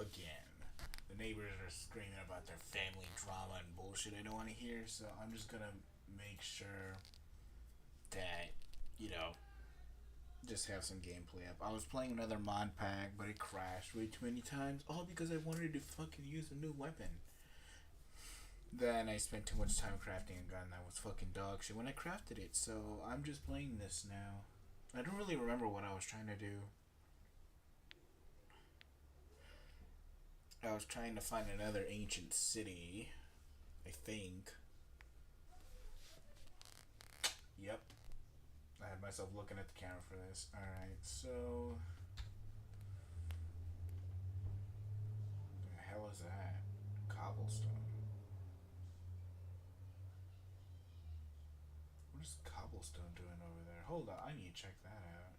again. The neighbors are screaming about their family drama and bullshit I don't want to hear, so I'm just gonna make sure that, you know, just have some gameplay up. I was playing another mod pack, but it crashed way too many times, all because I wanted to fucking use a new weapon. Then I spent too much time crafting a gun that was fucking dog shit when I crafted it, so I'm just playing this now. I don't really remember what I was trying to do. I was trying to find another ancient city, I think. Yep. I had myself looking at the camera for this. Alright, so. What the hell is that? Cobblestone. What is cobblestone doing over there? Hold on, I need to check that out.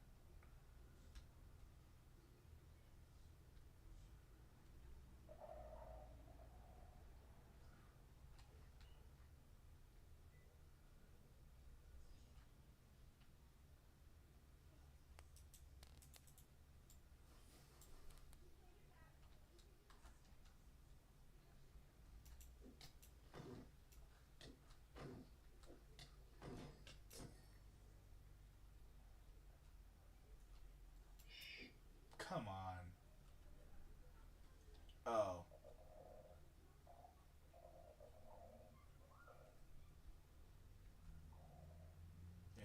Come on. Oh.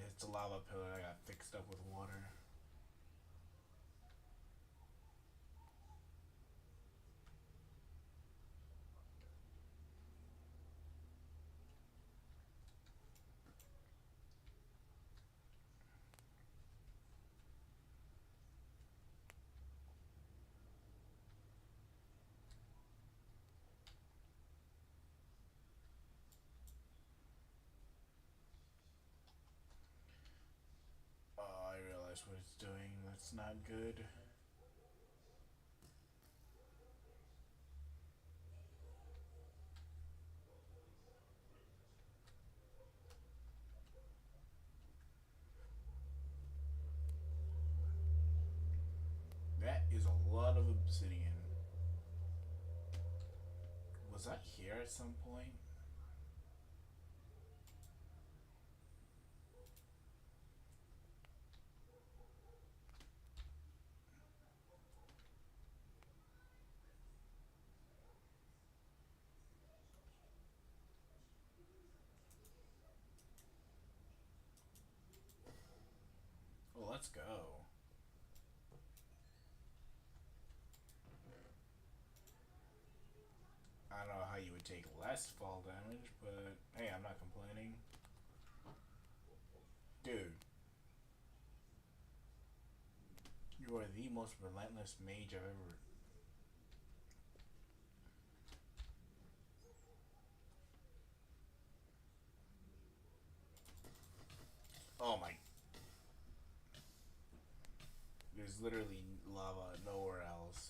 It's a lava pillar that got fixed up with water. Oh, I realize what it's doing. That's not good. That is a lot of obsidian. Was I here at some point? Well, let's go. I don't know how you would take less fall damage, but hey, I'm not complaining. Dude, you are the most relentless mage I've ever. Oh my. There's literally lava nowhere else.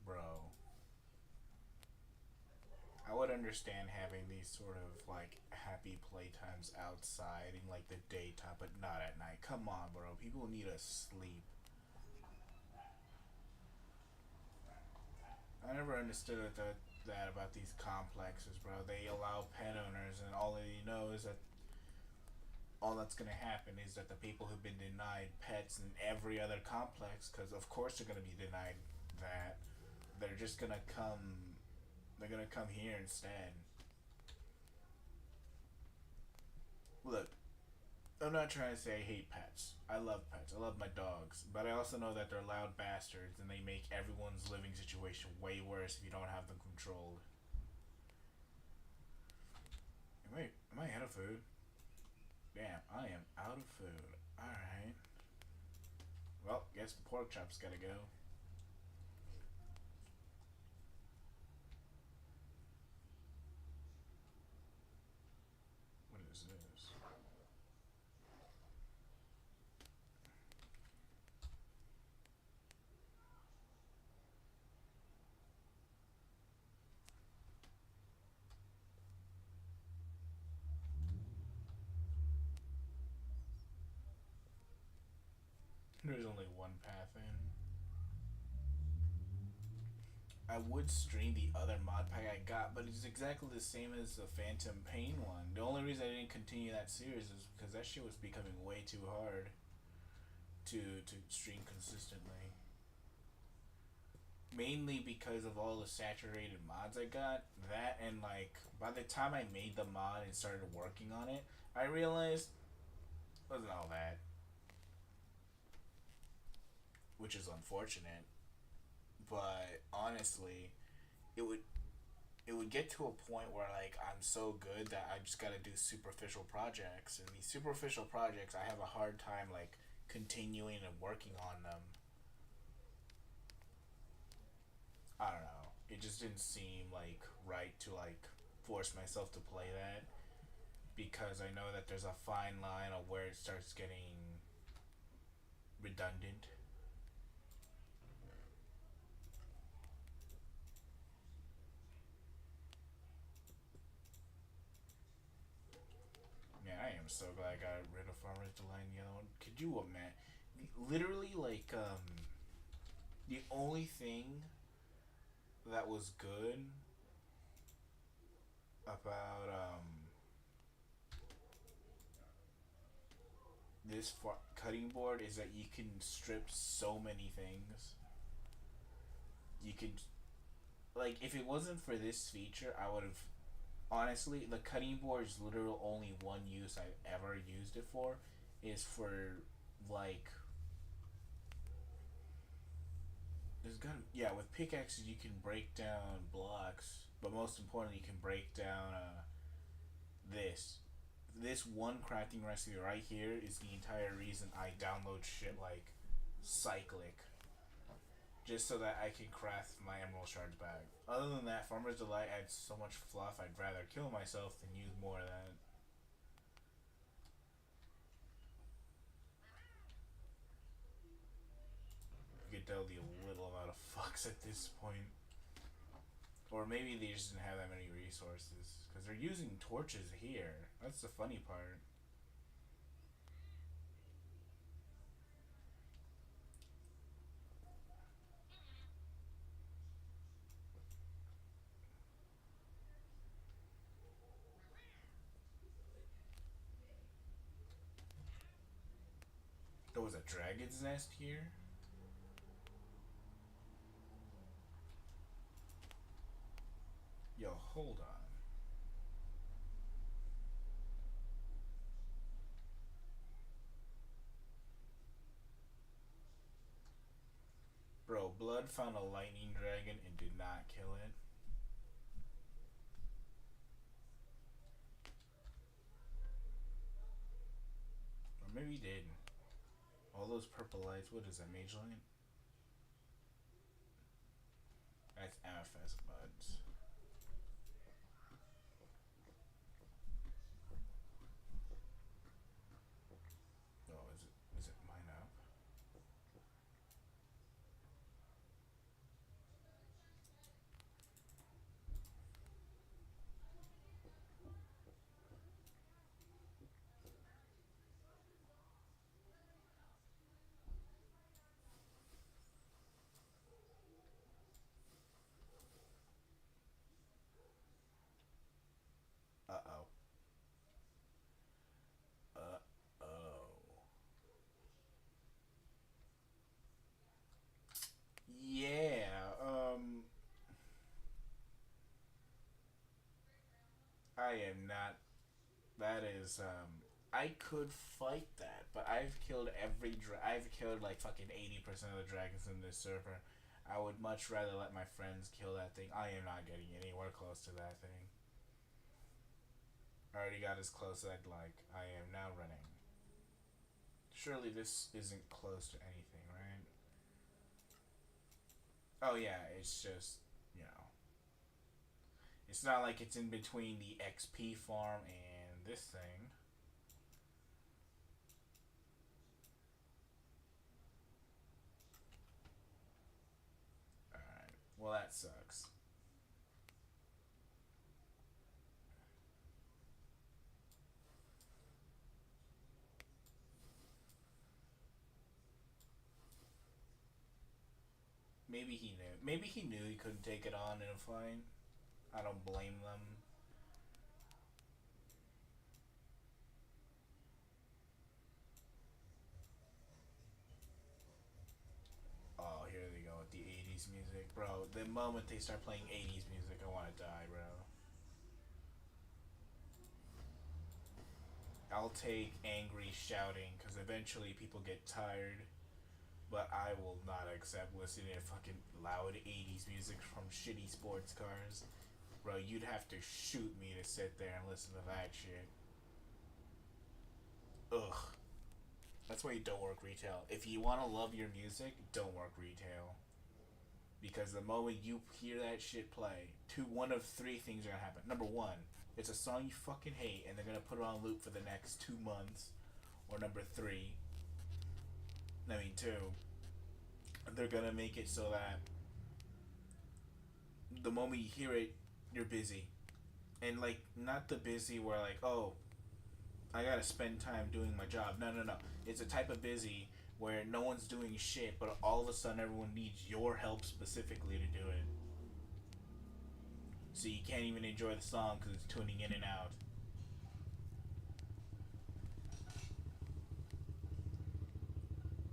Bro. I would understand having these sort of like happy playtimes outside in like the daytime, but not at night. Come on, bro. People need to sleep. I never understood that about these complexes, bro. They allow pet owners, and all they know is that all that's gonna happen is that the people who've been denied pets in every other complex, because of course they're gonna be denied that, they're just gonna come. They're gonna come here instead. Look, I'm not trying to say I hate pets. I love pets. I love my dogs. But I also know that they're loud bastards and they make everyone's living situation way worse if you don't have them controlled. Am I out of food? Damn, I am out of food. Alright. Well, guess the pork chop's gotta go. What is this? happen. I would stream the other mod pack I got, but it's exactly the same as the Phantom Pain one. The only reason I didn't continue that series is because that shit was becoming way too hard to stream consistently. Mainly because of all the saturated mods I got. That and like by the time I made the mod and started working on it, I realized it wasn't all that, which is unfortunate. But honestly, it would it would get to a point where like I'm so good that I just gotta do superficial projects, and these superficial projects I have a hard time like continuing and working on them. I don't know. It just didn't seem like right to like force myself to play that because I know that there's a fine line of where it starts getting redundant. Man, I am so glad I got rid of Farmer's Delight and the other one. Could you imagine? Literally, like, the only thing that was good about, this cutting board is that you can strip so many things. You could, like, if it wasn't for this feature, I would have, honestly, the cutting board is literally only one use I've ever used it for, is for, like, there's gonna yeah, with pickaxes you can break down blocks, but most importantly you can break down this. This one crafting recipe right here is the entire reason I download shit like cyclic, just so that I can craft my emerald shards back. Other than that, Farmer's Delight adds so much fluff. I'd rather kill myself than use more of that. You could tell the little amount of fucks at this point. Or maybe they just didn't have that many resources. Because they're using torches here. That's the funny part. There was a dragon's nest here? Yo, hold on. Bro, Blood found a lightning dragon and did not kill it. Or maybe he did. All those purple lights, what is that, mage light? That's Amethyst buds. Oh, is it mine up? Uh oh. Uh oh. Yeah, I am not. That is, I could fight that, but I've killed I've killed like fucking 80% of the dragons in this server. I would much rather let my friends kill that thing. I am not getting anywhere close to that thing. I already got as close as I'd like. I am now running. Surely this isn't close to anything, right? Oh yeah, it's just, you know. It's not like it's in between the XP farm and this thing. Alright. Well, that sucks. Maybe he knew. Maybe he knew he couldn't take it on in a fight. I don't blame them. Oh, here they go with the 80s music. Bro, the moment they start playing 80s music, I want to die, bro. I'll take angry shouting because eventually people get tired. But I will not accept listening to fucking loud 80s music from shitty sports cars. Bro, you'd have to shoot me to sit there and listen to that shit. Ugh. That's why you don't work retail. If you want to love your music, don't work retail. Because the moment you hear that shit play, one of three things are gonna happen. Number one, it's a song you fucking hate, and they're gonna put it on loop for the next 2 months. Or number three, two, they're gonna make it so that the moment you hear it, you're busy, and like not the busy where like, oh, I gotta spend time doing my job. No, no, no. It's a type of busy where no one's doing shit, but all of a sudden everyone needs your help specifically to do it. So you can't even enjoy the song because it's tuning in and out.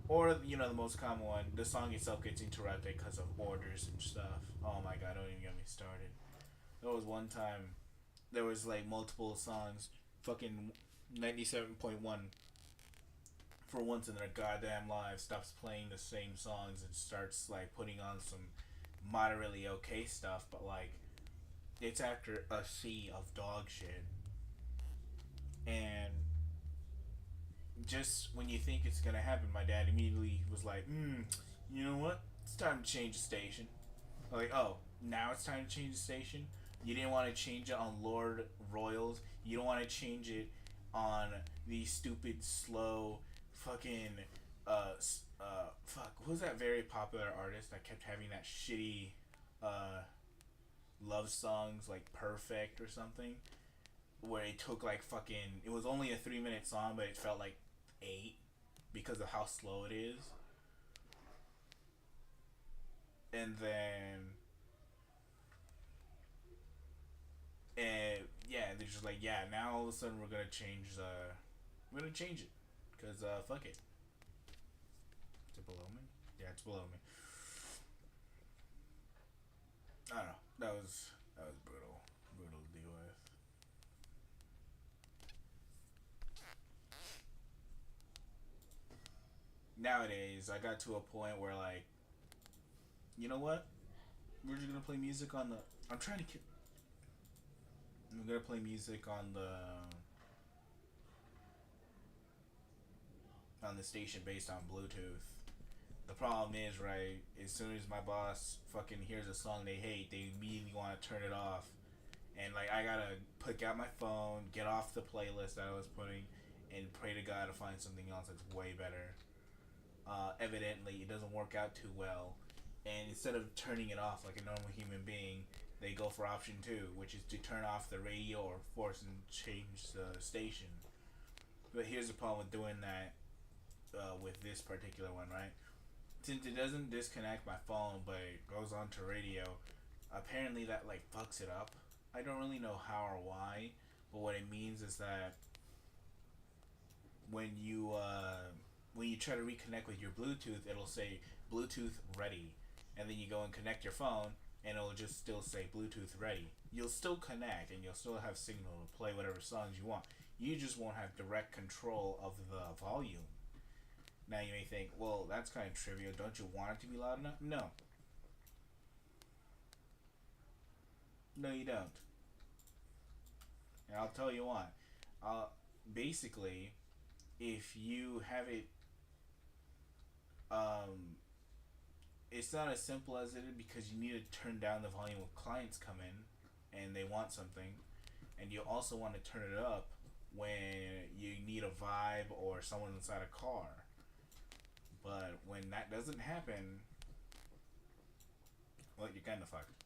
Or, the most common one, the song itself gets interrupted because of orders and stuff. Oh my god, don't even get me started. There was one time, there was like multiple songs. Fucking 97.1, for once in their goddamn lives, stops playing the same songs and starts like putting on some moderately okay stuff, but like, it's after a sea of dog shit. And just when you think it's gonna happen, my dad immediately was like, you know what? It's time to change the station. I'm like, oh, now it's time to change the station? You didn't want to change it on Lord Royals. You don't want to change it on the stupid, slow, fucking, fuck, who was that very popular artist that kept having that shitty, uh, love songs, like Perfect or something? Where it took like fucking, it was only a 3 minute song, but it felt like eight because of how slow it is. And then, and yeah, they're just like, yeah, now all of a sudden we're gonna change it, cause fuck it. Is it below me? Yeah, it's below me. I don't know. That was brutal to deal with. Nowadays, I got to a point where like, you know what? We're just gonna play music on the. I'm trying to. We're gonna play music on the station based on Bluetooth. The problem is, right, as soon as my boss fucking hears a song they hate, they immediately want to turn it off. And, like, I gotta pick out my phone, get off the playlist that I was putting, and pray to God to find something else that's way better. Evidently, it doesn't work out too well. And instead of turning it off like a normal human being, they go for option two, which is to turn off the radio or force and change the station. But here's the problem with doing that with this particular one, right? Since it doesn't disconnect my phone, but it goes onto radio, apparently that like fucks it up. I don't really know how or why, but what it means is that when you when you try to reconnect with your Bluetooth, it'll say Bluetooth ready, and then you go and connect your phone, and it'll just still say Bluetooth ready. You'll still connect, and you'll still have signal to play whatever songs you want. You just won't have direct control of the volume. Now you may think, well, that's kind of trivial. Don't you want it to be loud enough? No. No, you don't. And I'll tell you why. Basically, if you have it, um, it's not as simple as it is because you need to turn down the volume when clients come in and they want something, and you also want to turn it up when you need a vibe or someone inside a car. But when that doesn't happen, well, you're kind of fucked.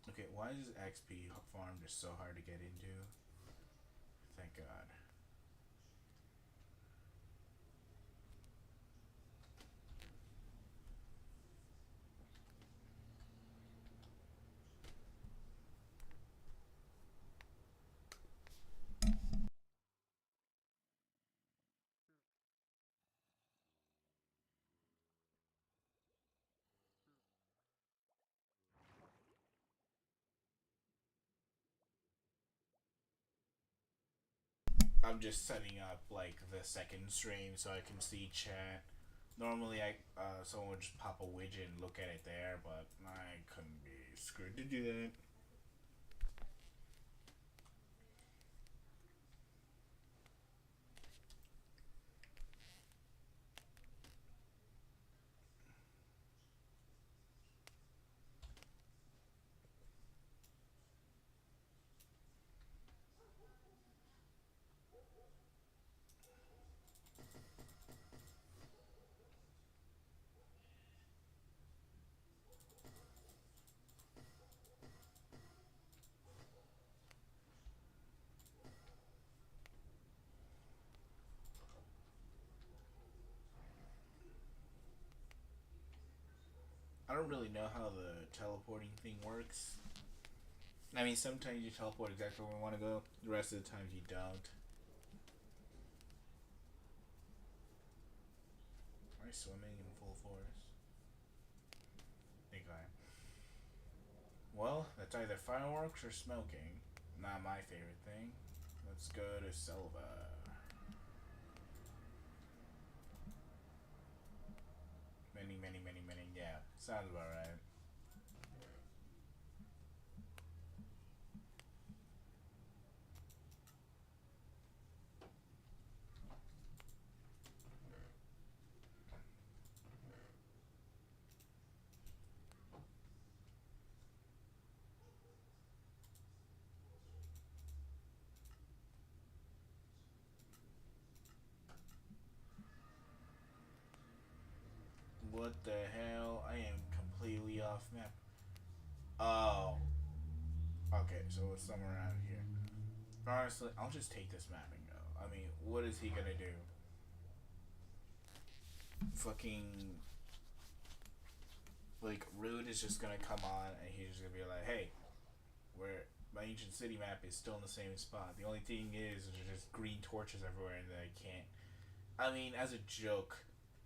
Okay, why is this XP farm just so hard to get into? Thank God. I'm just setting up like the second stream so I can see chat. Normally, someone would just pop a widget and look at it there, but I couldn't be screwed to do that. I don't really know how the teleporting thing works. I mean, sometimes you teleport exactly where you want to go. The rest of the times you don't. Am I swimming in full force? I think I am. Well, that's either fireworks or smoking. Not my favorite thing. Let's go to Silva. Many, many, many, many. Yeah, sounds about right. What the hell? I am completely off map. Oh. Okay, so it's somewhere around here. Honestly, I'll just take this map and go. I mean, what is he gonna do? Fucking. Like, Rude is just gonna come on and he's just gonna be like, hey, where my ancient city map is still in the same spot. The only thing is, there's just green torches everywhere and I can't. I mean, as a joke,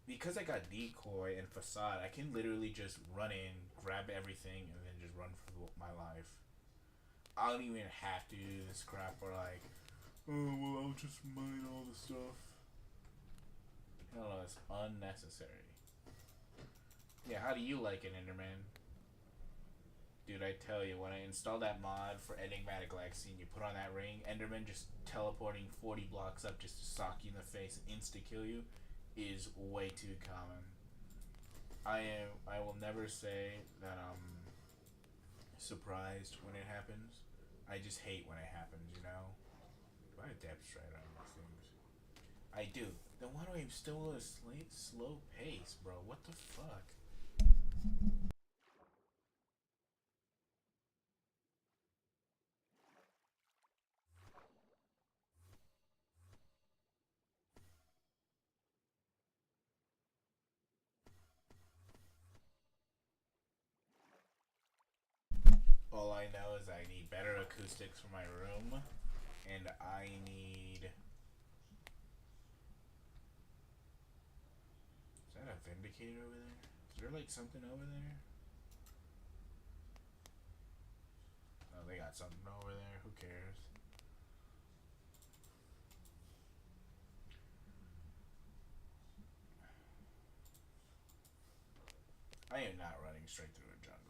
because I got decoy and facade, I can literally just run in, grab everything, and then just run for my life. I don't even have to do this crap or like, oh well, I'll just mine all the stuff. Hell no, it's unnecessary. Yeah, how do you like it, Enderman? Dude, I tell you, when I installed that mod for Enigmatic Lexi and you put on that ring, Enderman just teleporting 40 blocks up just to sock you in the face and insta-kill you is way too common. I will never say that I'm surprised when it happens. I just hate when it happens, you know? Do I have depth straight on these things? I do. Then why do I still at a slow pace, bro? What the fuck? All I know is I need better acoustics for my room, and I need. Is that a Vindicator over there? Is there like something over there? Oh, they got something over there. Who cares? I am not running straight through a jungle.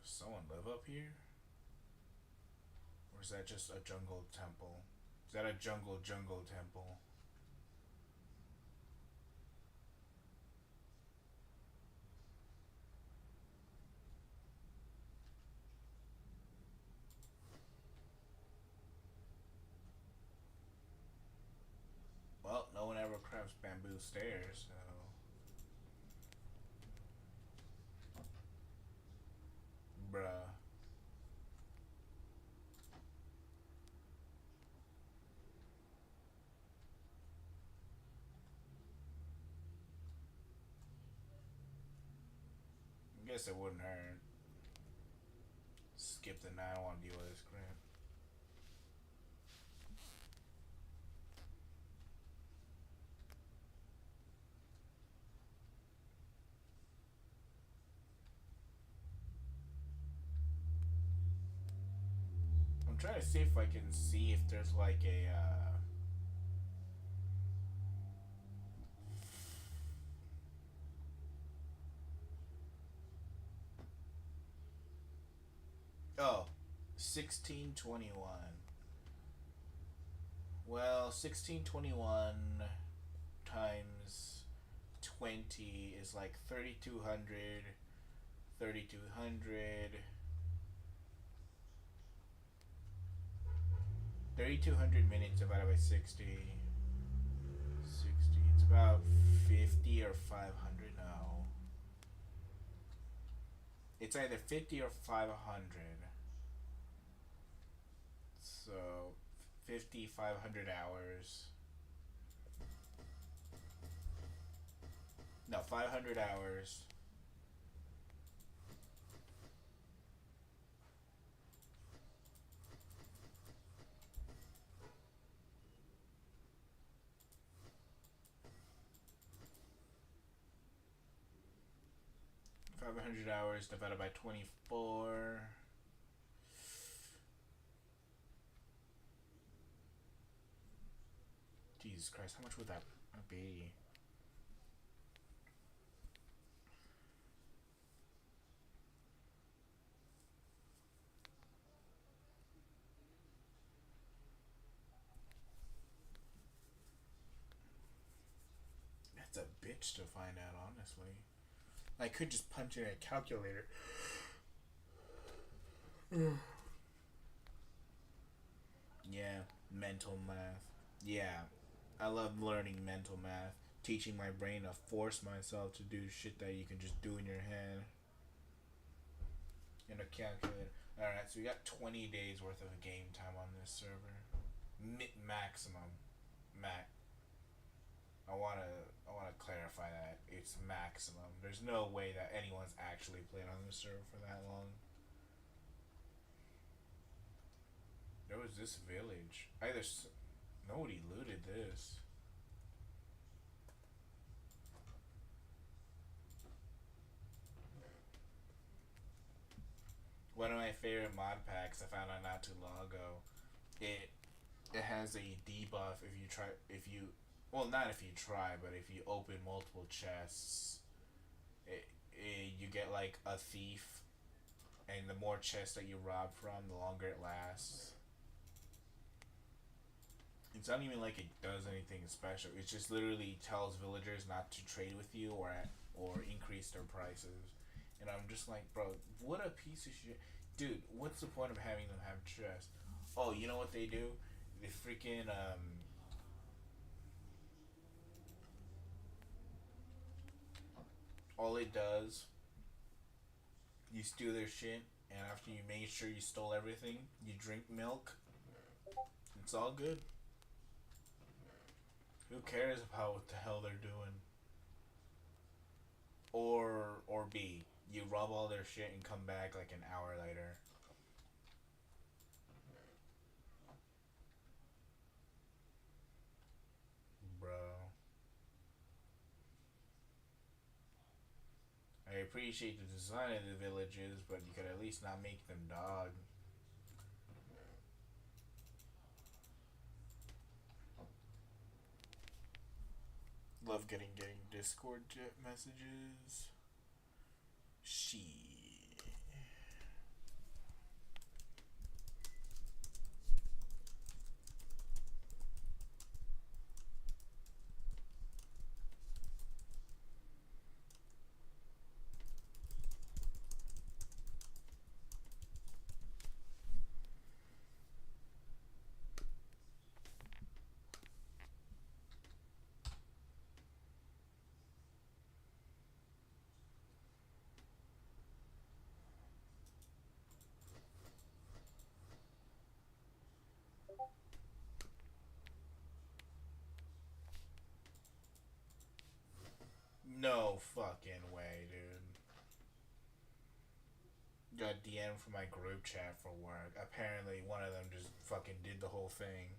Does someone live up here? Or is that just a jungle temple? Is that a jungle temple? Well, no one ever crafts bamboo stairs, so. Bruh. I guess it wouldn't hurt. Skip the night. I don't want to deal with this crap. trying to see if I can see if there's like a oh, 1621. Well, 1621 times 20 is like 3200. 3200. 3200 minutes divided by 60. 60. It's about 50 or 500 now. It's either 50 or 500. So 50, 500 hours. No, 500 hours. 500 hours divided by 24. Jesus Christ, how much would that be? That's a bitch to find out, honestly. I could just punch in a calculator. Yeah, mental math. Yeah, I love learning mental math. Teaching my brain to force myself to do shit that you can just do in your head. In a calculator. Alright, so we got 20 days worth of game time on this server. Maximum. I wanna clarify that. It's maximum. There's no way that anyone's actually played on this server for that long. There was this village. Nobody looted this. One of my favorite mod packs I found out not too long ago. It has a debuff if you well, not if you try, but if you open multiple chests, you get like a thief, and the more chests that you rob from, the longer it lasts. It's not even like it does anything special. It just literally tells villagers not to trade with you or increase their prices. And I'm just like, bro, what a piece of shit. Dude, what's the point of having them have chests? Oh, you know what they do? They freaking all it does, you steal their shit, and after you made sure you stole everything, you drink milk. It's all good. Who cares about what the hell they're doing? Or B, you rob all their shit and come back like an hour later. Bro. I appreciate the design of the villages, but you could at least not make them dog. Love getting Discord messages. She. No fucking way, dude. Got DM from my group chat for work. Apparently, one of them just fucking did the whole thing.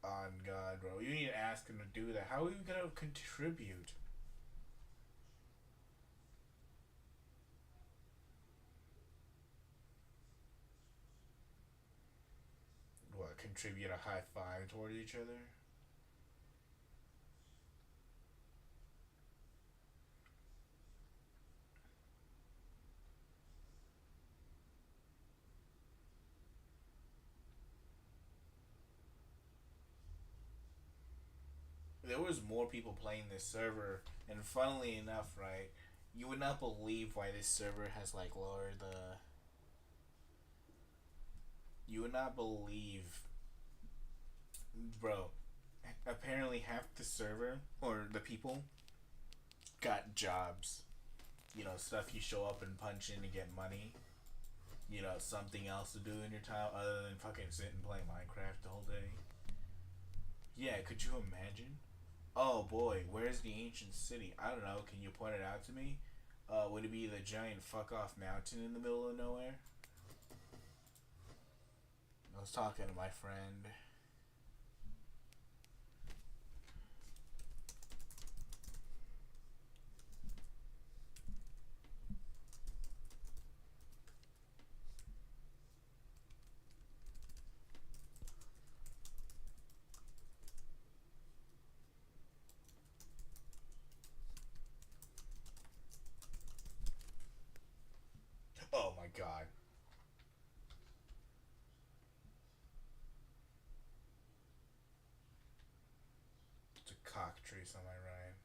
On God, bro. You need to ask him to do that. How are you gonna contribute? contribute a high five towards each other. There was more people playing this server, and funnily enough, right, you would not believe why this server has like lowered the. You would not believe, bro. Apparently, half the server or the people got jobs. Stuff you show up and punch in to get money. Something else to do in your time other than fucking sit and play Minecraft the whole day. Yeah, could you imagine? Oh boy, where's the ancient city? I don't know. Can you point it out to me? Would it be the giant fuck off mountain in the middle of nowhere? I was talking to my friend. Oh my god. It's a cockatrice on my right.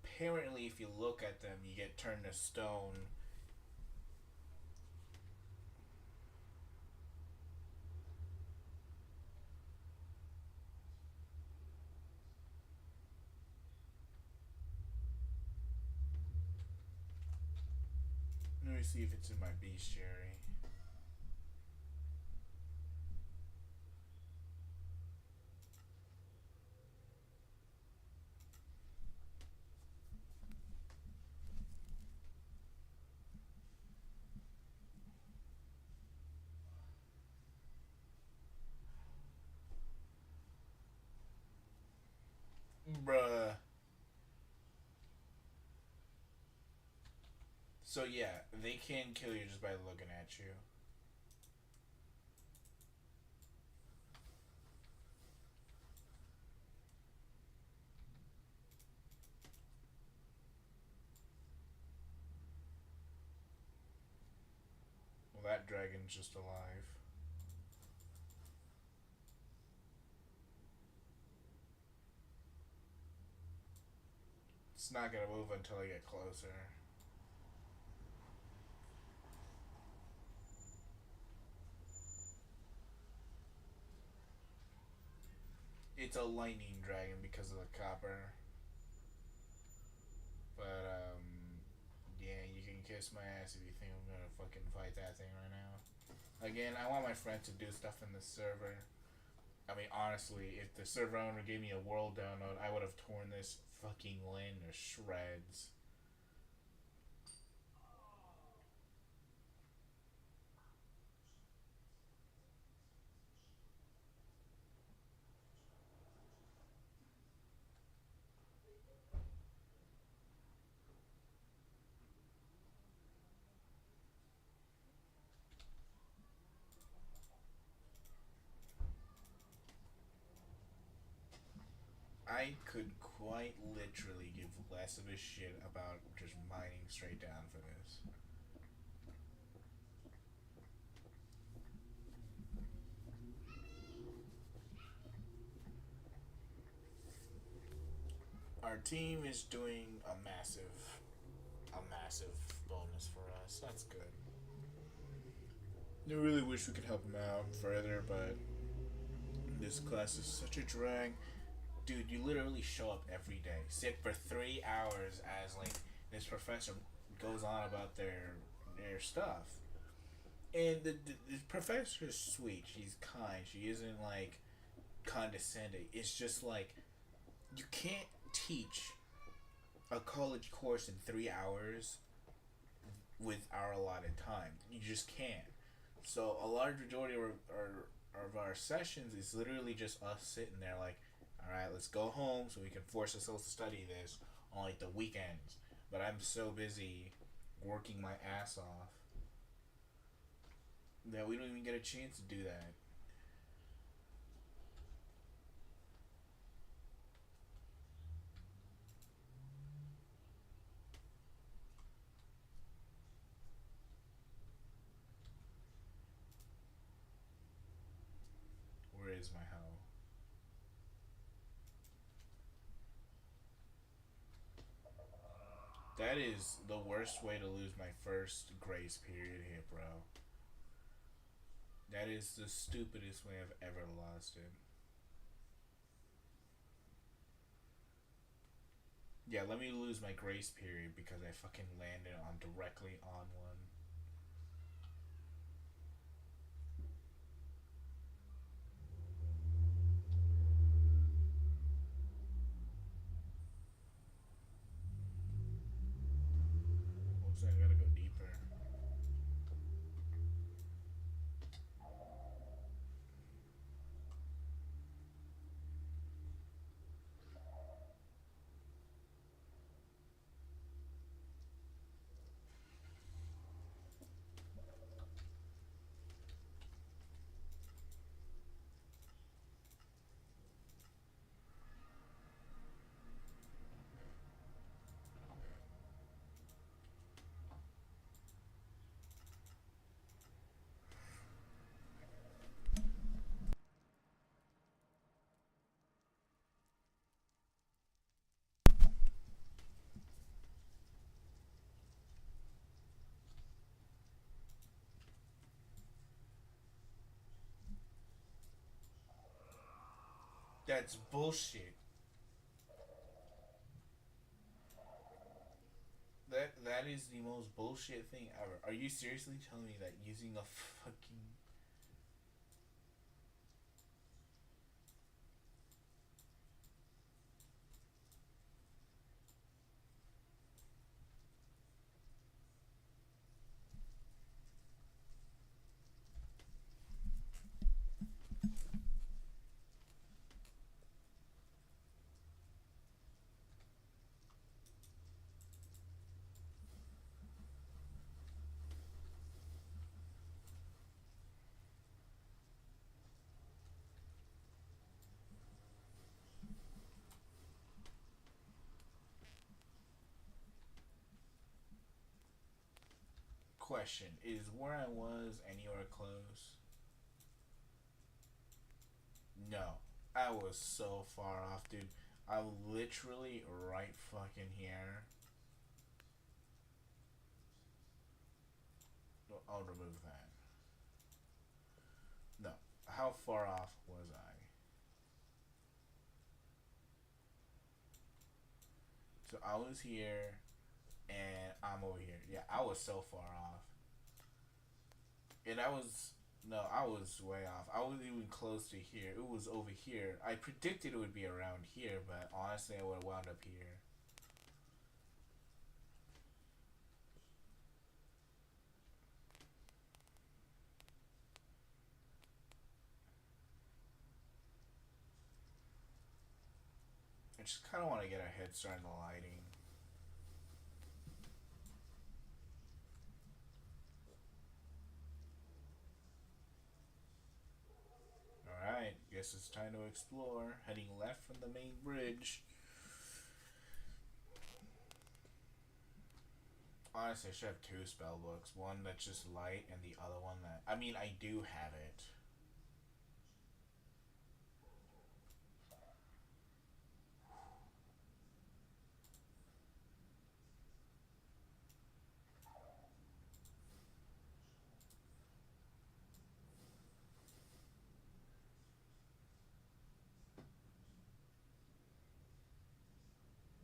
Apparently, if you look at them, you get turned to stone. Let me see if it's in my bestiary. Bruh. So yeah, they can kill you just by looking at you. Well, that dragon's just alive. It's not gonna move until I get closer. It's a lightning dragon because of the copper. But yeah, you can kiss my ass if you think I'm gonna fucking fight that thing right now. Again, I want my friend to do stuff in the server. I mean, honestly, if the server owner gave me a world download, I would have torn this fucking land to shreds. I could quite literally give less of a shit about just mining straight down for this. Our team is doing a massive bonus for us. That's good. I really wish we could help him out further, but this class is such a drag. Dude, you literally show up every day, sit for 3 hours as like this professor goes on about their stuff, and the professor is sweet. She's kind. She isn't like condescending. It's just like you can't teach a college course in 3 hours with our allotted time. You just can't. So a large majority of our sessions is literally just us sitting there like, All right, let's go home so we can force ourselves to study this on like the weekends. But I'm so busy working my ass off that we don't even get a chance to do that. Where is my hoe? That is the worst way to lose my first grace period here, bro. That is the stupidest way I've ever lost it. Yeah, let me lose my grace period because I fucking landed on directly on one. Looks like I gotta go deeper. That's bullshit. That is the most bullshit thing ever. Are you seriously telling me that using a fucking question is where I was anywhere close? No. I was so far off, dude. I'm literally right fucking here. I'll remove that. No. How far off was I? So I was here and I'm over here. Yeah, I was so far off. And I was no, I was way off. I wasn't even close to here. It was over here. I predicted it would be around here, but honestly, I would have wound up here. I just kind of want to get a head start in the lighting. Alright, guess it's time to explore. Heading left from the main bridge. Honestly, I should have two spell books. One that's just light, and the other one that. I mean, I do have it.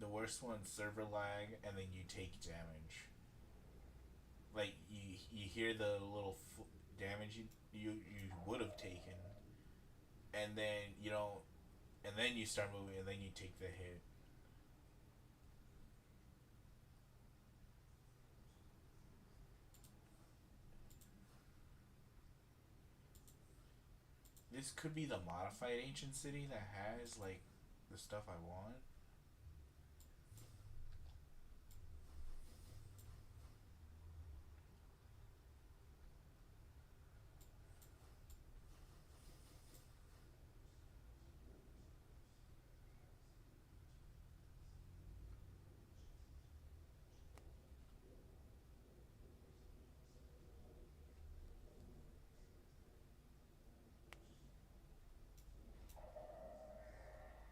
The worst one's server lag, and then you take damage. Like you hear the little damage you would have taken, and then you don't, and then you start moving, and then you take the hit. This could be the modified ancient city that has like the stuff I want.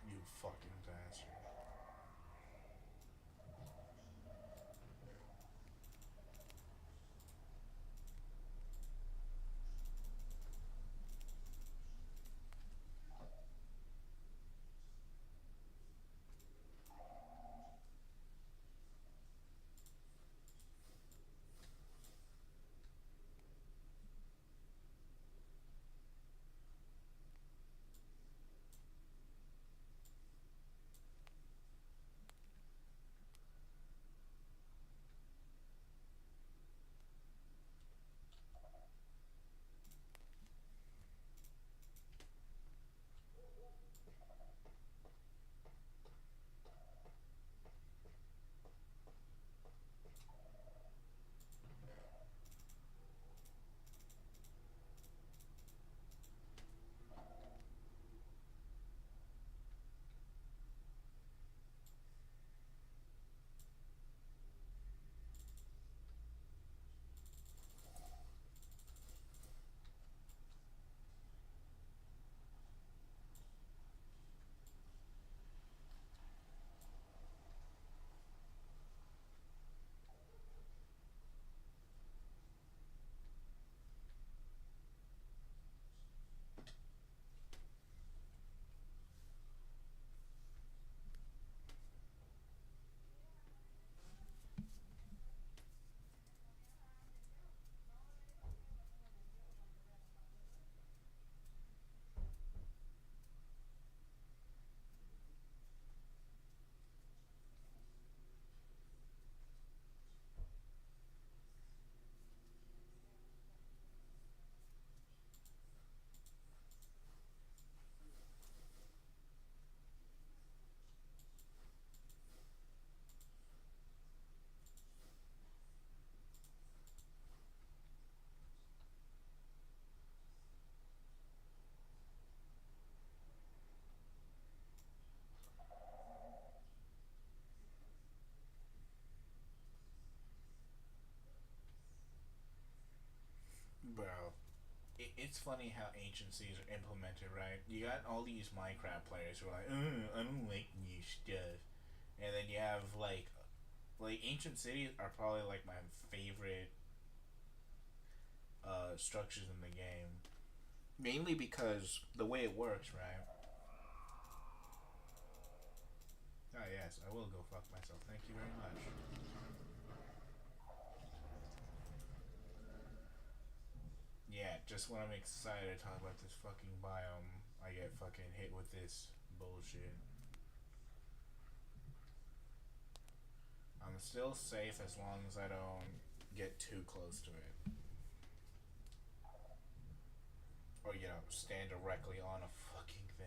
You fucking bastard. Bro, it's funny how agencies are implemented, right? You got all these Minecraft players who are like, I don't like new stuff. And then you have like ancient cities are probably like my favorite structures in the game. Mainly because the way it works, right? Ah, yes, I will go fuck myself. Thank you very much. Yeah, just when I'm excited to talk about this fucking biome, I get fucking hit with this bullshit. I'm still safe as long as I don't get too close to it. Or, stand directly on a fucking thing.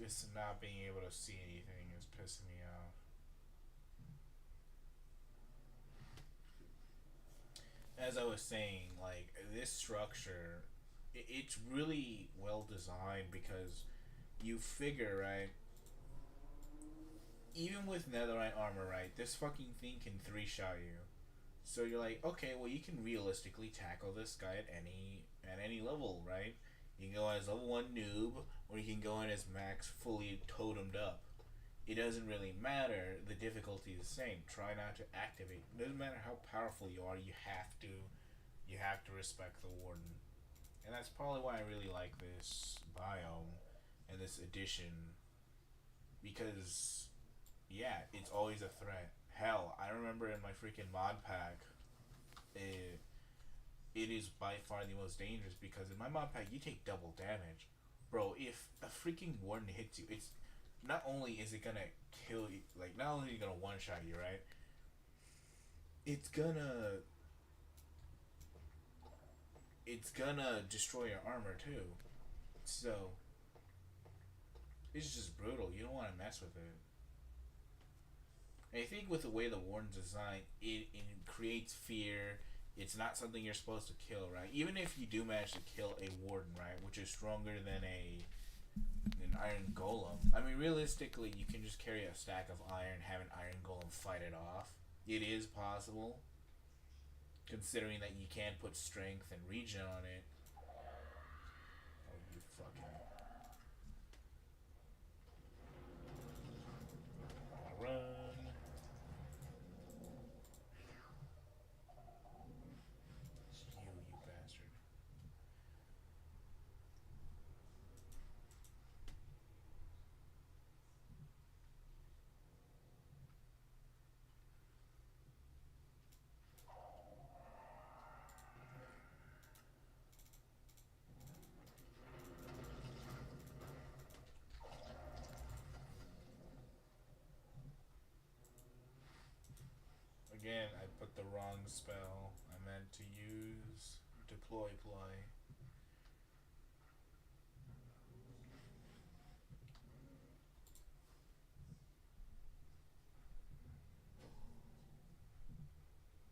This not being able to see anything is pissing me off. As I was saying, like, this structure, it's really well designed because you figure, right? Even with netherite armor, right? This fucking thing can three shot you. So you're like, okay, well, you can realistically tackle this guy at any level, right? You can go as level one noob, or you can go in as max fully totemed up. It doesn't really matter. The difficulty is the same. Try not to activate. It doesn't matter how powerful you are. You have to respect the warden, and that's probably why I really like this biome. in this edition because, yeah, it's always a threat. Hell, I remember in my freaking mod pack, it, it is by far the most dangerous because in my mod pack you take double damage, bro. If a freaking warden hits you, it's not only is it gonna kill you, like not only is it gonna one shot you, right? It's gonna it's gonna destroy your armor too. So it's just brutal. You don't want to mess with it. And I think with the way the warden's designed, it creates fear. It's not something you're supposed to kill, right? Even if you do manage to kill a warden, right, which is stronger than an iron golem. I mean, realistically, you can just carry a stack of iron, have an iron golem fight it off. It is possible, considering that you can put strength and regen on it. Oh, you fucking run! You bastard! Again, I put the wrong spell. I meant to use deploy ploy.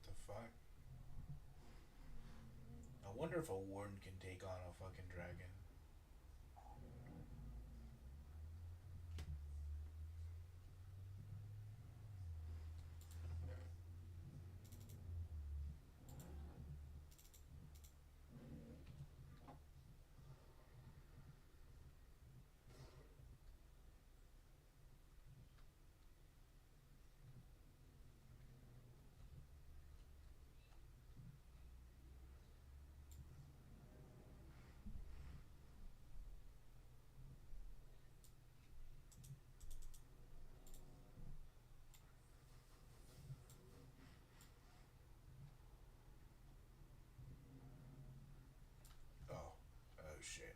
The fuck? I wonder if a warden can take on a fucking dragon. Oh, oh shit.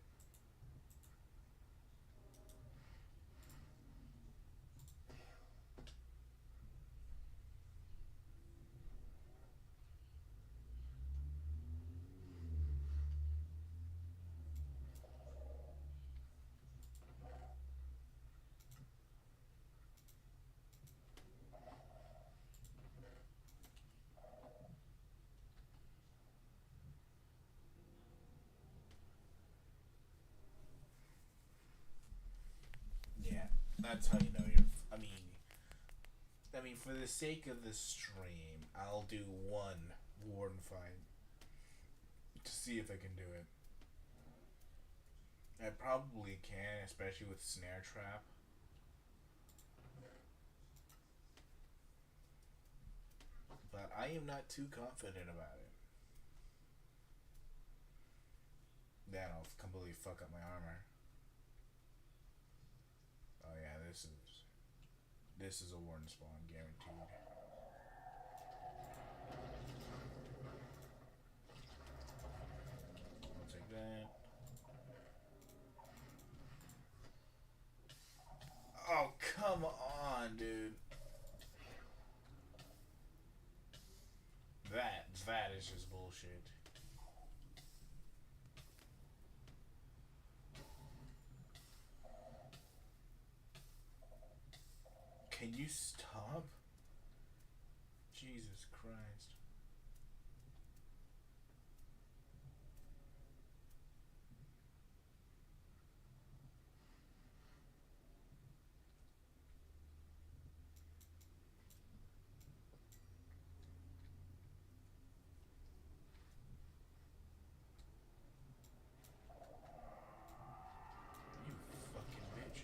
Yeah, that's how you know you're. I mean, for the sake of the stream, I'll do one warden fight to see if I can do it. I probably can, especially with snare trap. But I am not too confident about it. That'll completely fuck up my armor. Oh yeah, this is a warden spawn guaranteed. I'll take that. Oh come on, dude. That is just bullshit. Can you stop? Jesus Christ. You fucking bitch.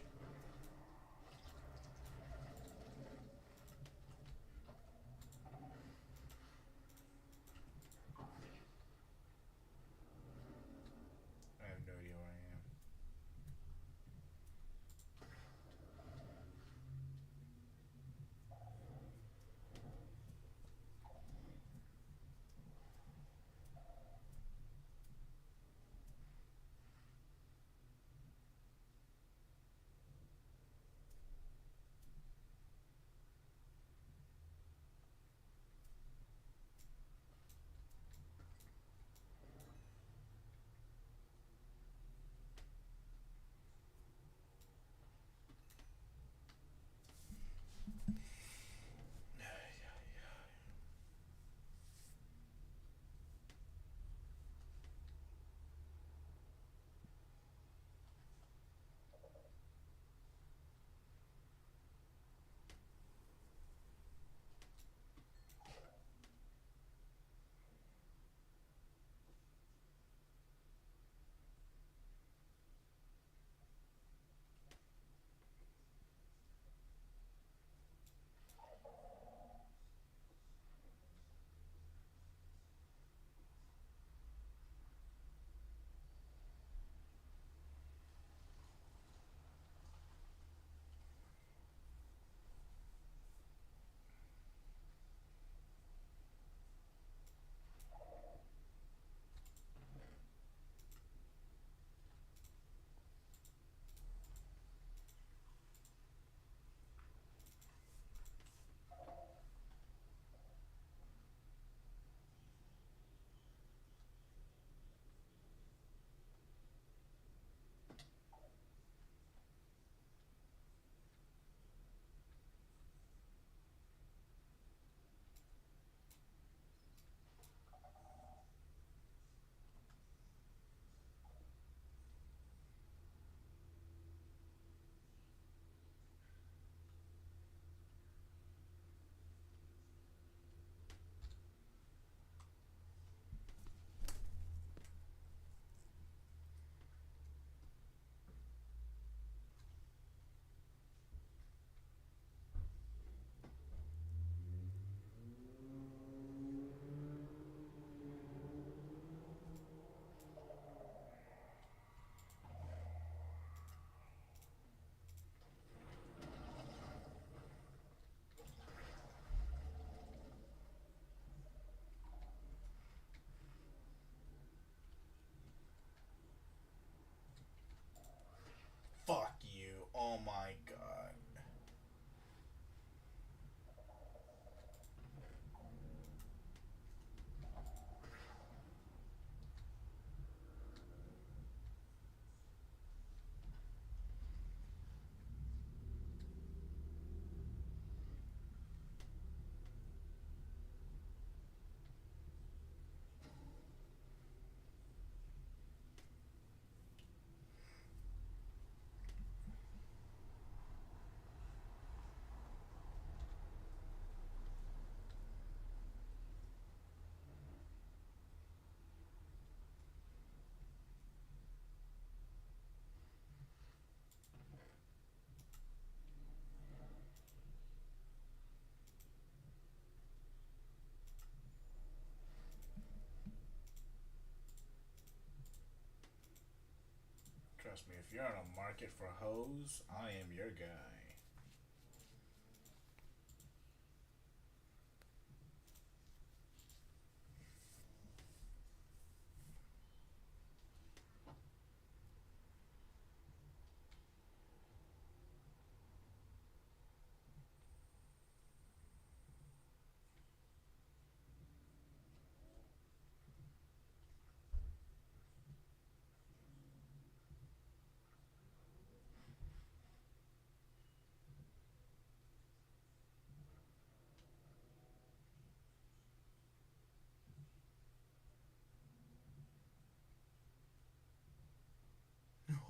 trust me, if you're on a market for hoes, I am your guy.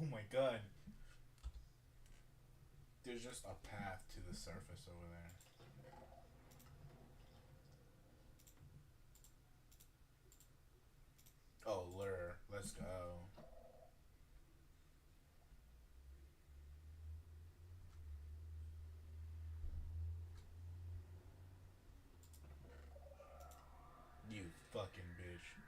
Oh my god. There's just a path to the surface over there. Oh, lure. Let's go. You fucking bitch.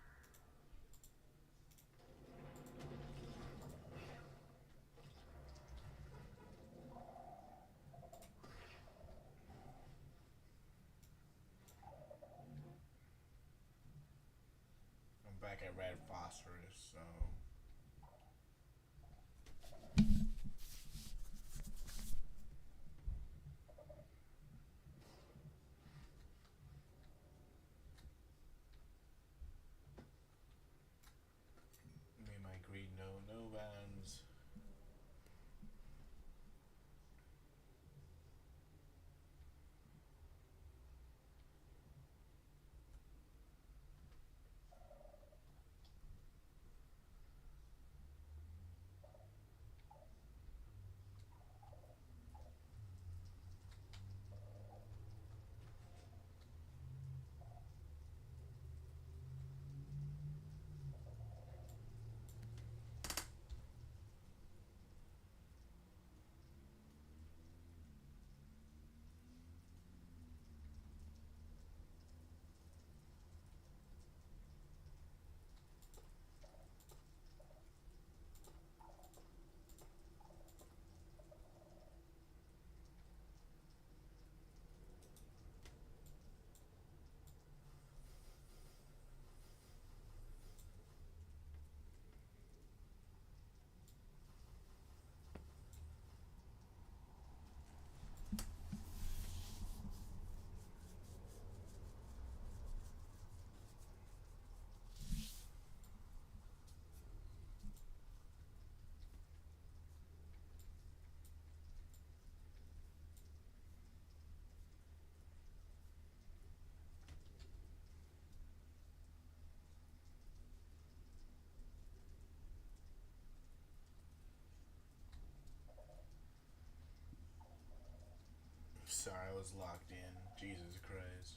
I'm back at red phosphorus, so me and my green no bands. Sorry, I was locked in. Jesus Christ.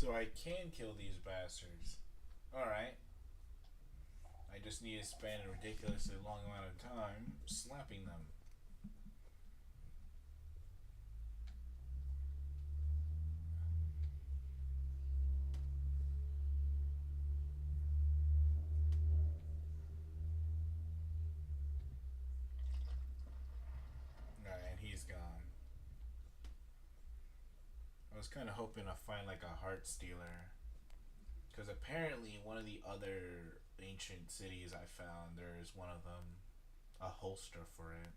So I can kill these bastards. Alright. I just need to spend a ridiculously long amount of time slapping them. Alright, and he's gone. I was kind of hoping to find like a heart stealer. Because apparently, one of the other ancient cities I found, there is one of them, a holster for it.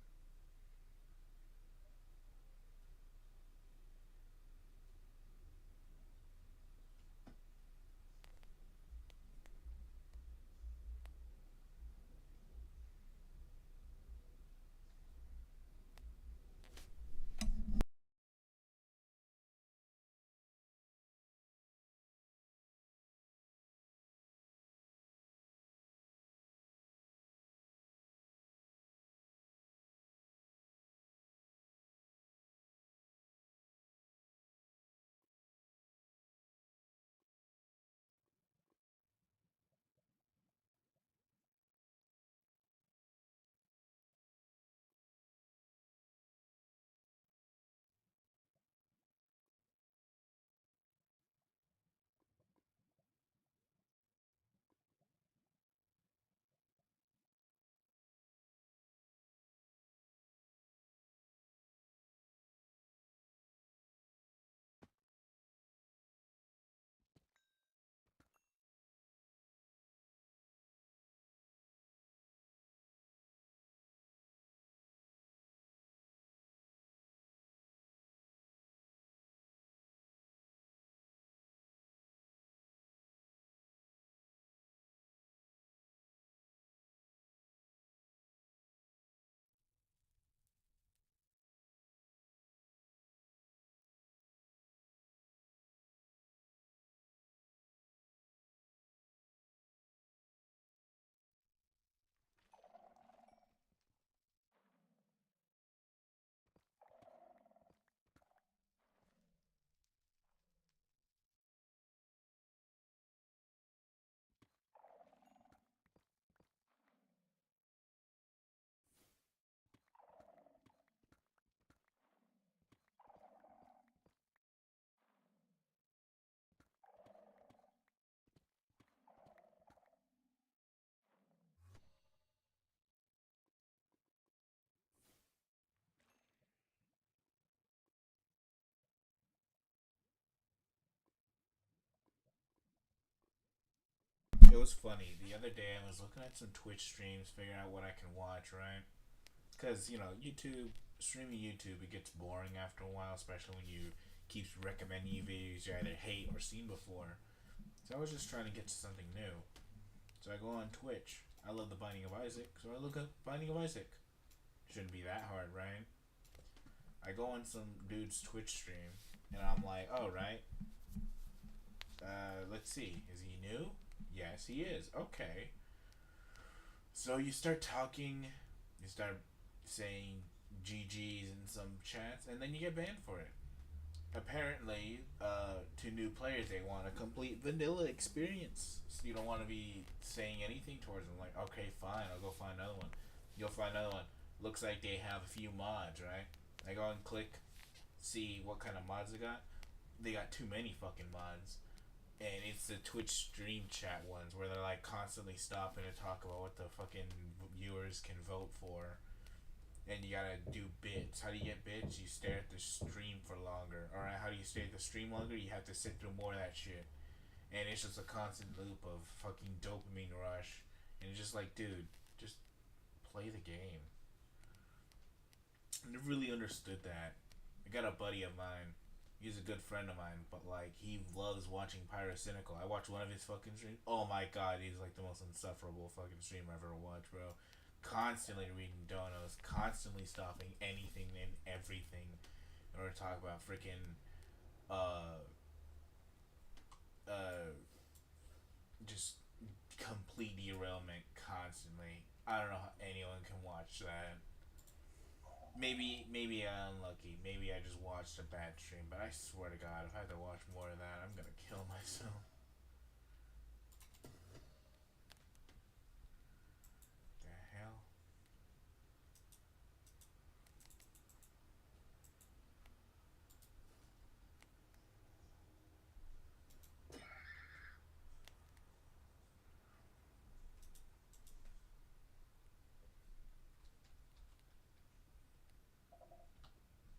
It was funny. The other day I was looking at some Twitch streams, figuring out what I can watch, right? Because, YouTube, streaming YouTube, it gets boring after a while, especially when you keeps recommending you videos you either hate or seen before. So I was just trying to get to something new. So I go on Twitch. I love the Binding of Isaac, so I look up Binding of Isaac. Shouldn't be that hard, right? I go on some dude's Twitch stream, and I'm like, oh, right. Let's see. Is he new? Yes, he is. Okay. So you start talking, you start saying GG's in some chats, and then you get banned for it. Apparently, to new players, they want a complete vanilla experience. So you don't want to be saying anything towards them. Like, okay, fine, I'll go find another one. You'll find another one. Looks like they have a few mods, right? I go and click, see what kind of mods they got. They got too many fucking mods. And it's the Twitch stream chat ones where they're like constantly stopping to talk about what the fucking viewers can vote for. And you gotta do bits. How do you get bits? You stare at the stream for longer. Alright, how do you stay at the stream longer? You have to sit through more of that shit. And it's just a constant loop of fucking dopamine rush. And it's just like, dude, just play the game. I never really understood that. I got a buddy of mine. He's a good friend of mine, but like he loves watching Pyrocynical. I watched one of his fucking streams. Oh my god, he's like the most insufferable fucking streamer I've ever watched, bro. Constantly reading donos, constantly stopping anything and everything in order to talk about freaking uh uh just complete derailment constantly. I don't know how anyone can watch that. maybe I'm unlucky. Maybe I just watched a bad stream, but I swear to God, if I have to watch more of that, I'm gonna kill myself. The hell?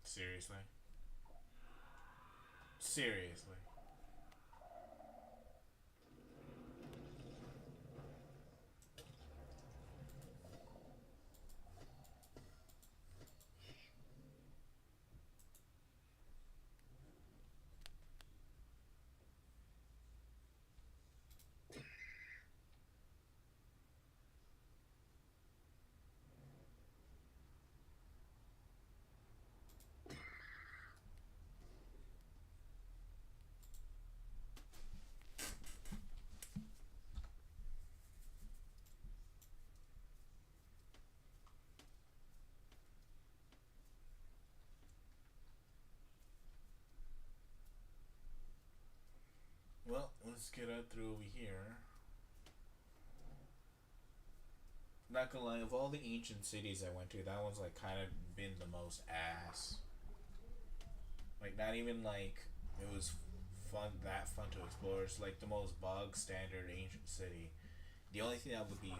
Seriously? Seriously? Well, let's get up through over here. Not gonna lie, of all the ancient cities I went to, that one's like kind of been the most ass. Like not even like it was fun to explore. It's like the most bog standard ancient city. The only thing that would be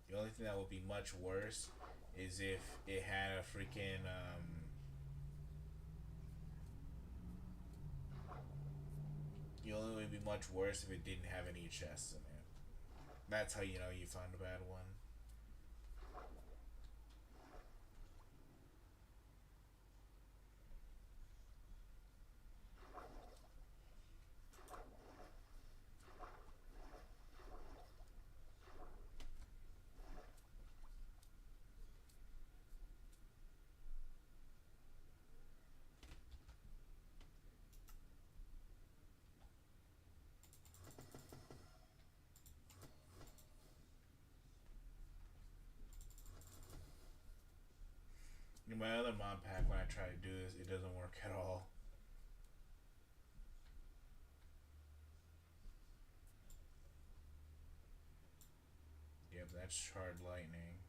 the only thing that would be much worse is if it had a freaking the only would be much worse if it didn't have any chests in it. That's how you know you found a bad one. In my other mod pack, when I try to do this, it doesn't work at all. Yep, that's charred lightning.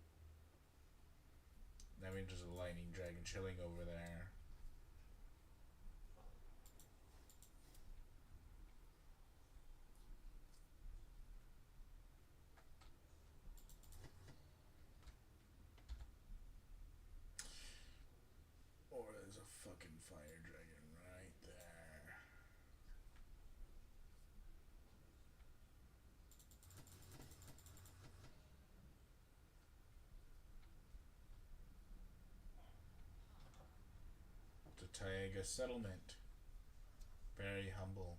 That means there's a lightning dragon chilling over there. Or there's a fucking fire dragon right there. The Taiga settlement. Very humble.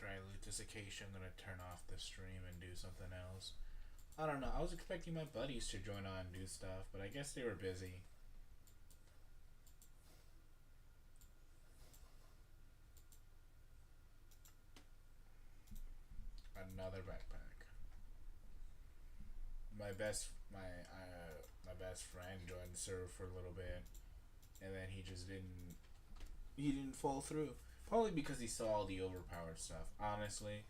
after I loot this Acacia, I'm gonna turn off the stream and do something else. I don't know. I was expecting my buddies to join on and do stuff, but I guess they were busy. Another backpack. My best friend joined the server for a little bit, and then he didn't fall through. Probably because he saw all the overpowered stuff. Honestly,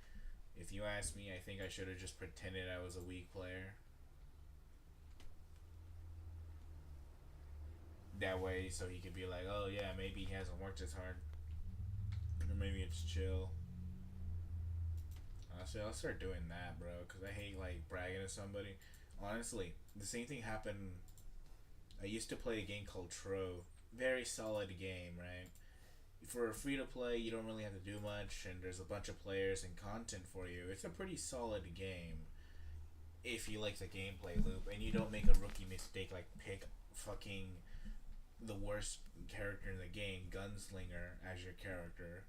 if you ask me, I think I should have just pretended I was a weak player. That way, so he could be like, oh yeah, maybe he hasn't worked as hard. Or maybe it's chill. Honestly, I'll start doing that, bro, because I hate, like, bragging to somebody. Honestly, the same thing happened. I used to play a game called Trove. Very solid game, right? For a free to play, you don't really have to do much, and there's a bunch of players and content for you. It's a pretty solid game if you like the gameplay loop and you don't make a rookie mistake like pick fucking the worst character in the game, Gunslinger, as your character.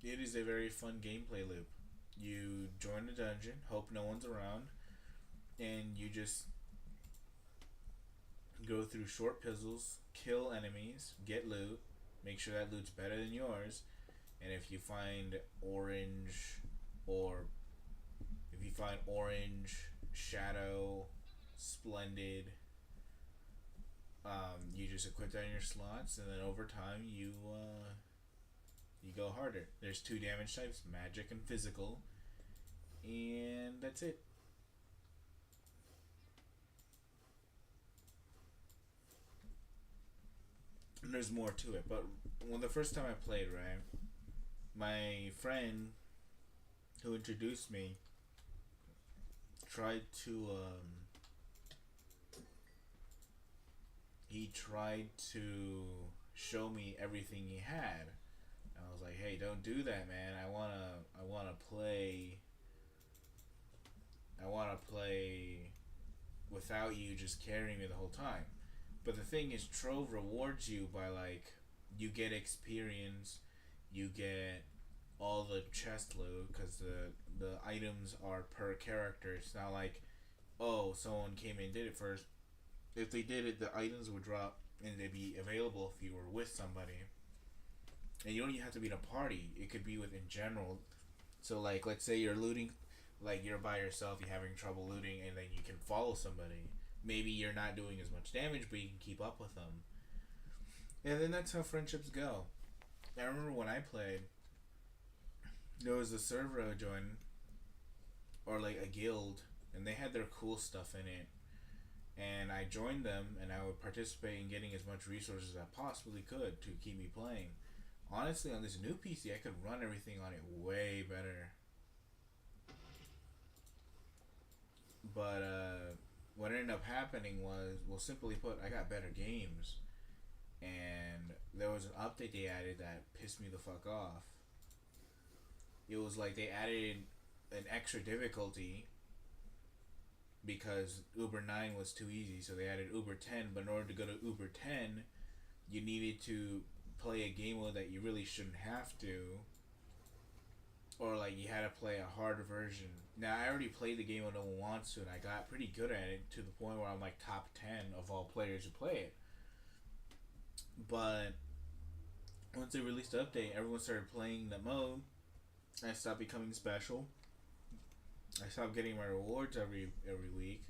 It is a very fun gameplay loop. You join a dungeon, hope no one's around, and you just go through short puzzles, kill enemies, get loot, make sure that loot's better than yours, and if you find orange, shadow, splendid, you just equip that in your slots, and then over time you go harder. There's two damage types: magic and physical, and that's it. And there's more to it, but when the first time I played, right, my friend who introduced me tried to he tried to show me everything he had. And I was like, "Hey, don't do that, man. I want to play without you just carrying me the whole time." But the thing is, Trove rewards you by, like, you get experience, you get all the chest loot, because the items are per character. It's not like, oh, someone came in and did it first. If they did it, the items would drop and they'd be available if you were with somebody. And you don't even have to be in a party. It could be within general. So, like, let's say you're looting, like, you're by yourself, you're having trouble looting, and then you can follow somebody. Maybe you're not doing as much damage, but you can keep up with them. And then that's how friendships go. I remember when I played, there was a server I would join, or like a guild, and they had their cool stuff in it. And I joined them, and I would participate in getting as much resources as I possibly could to keep me playing. Honestly, on this new PC, I could run everything on it way better. But what ended up happening was, well, simply put, I got better games. And there was an update they added that pissed me the fuck off. It was like they added an extra difficulty because Uber 9 was too easy, so they added Uber 10. But in order to go to Uber 10, you needed to play a game mode that you really shouldn't have to, or like you had to play a harder version. Now, I already played the game when no one wants to, and I got pretty good at it to the point where I'm like top 10 of all players who play it. But once they released the update, everyone started playing the mode. I stopped becoming special. I stopped getting my rewards every week.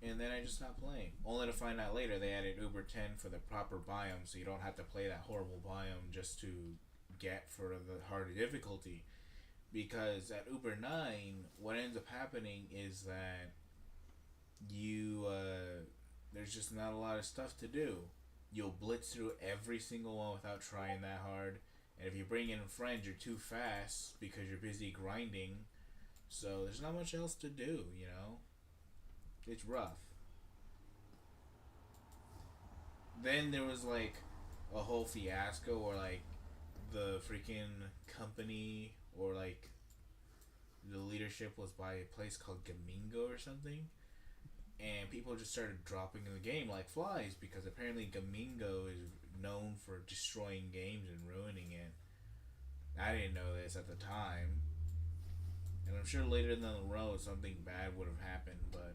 And then I just stopped playing. Only to find out later they added Uber 10 for the proper biome, so you don't have to play that horrible biome just to get for the harder difficulty. Because at Uber 9, what ends up happening is that there's just not a lot of stuff to do. You'll blitz through every single one without trying that hard. And if you bring in friends, you're too fast because you're busy grinding. So there's not much else to do, you know? It's rough. Then there was like a whole fiasco where like the freaking company or like the leadership was by a place called Gamingo or something. And people just started dropping in the game like flies because apparently Gamingo is known for destroying games and ruining it. I didn't know this at the time, and I'm sure later down the road something bad would have happened. But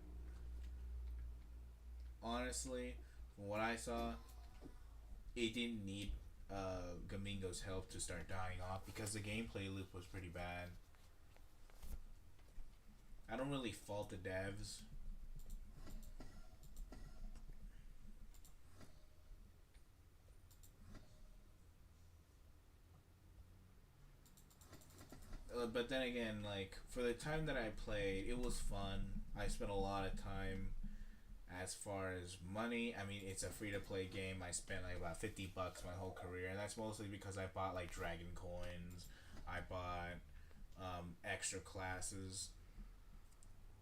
honestly, from what I saw, it didn't need Gamingo's help to start dying off because the gameplay loop was pretty bad. I don't really fault the devs. But then again, like for the time that I played, it was fun. I spent a lot of time. As far as money, I mean, it's a free to play game. I spent like about $50 my whole career, and that's mostly because I bought like Dragon coins. I bought extra classes,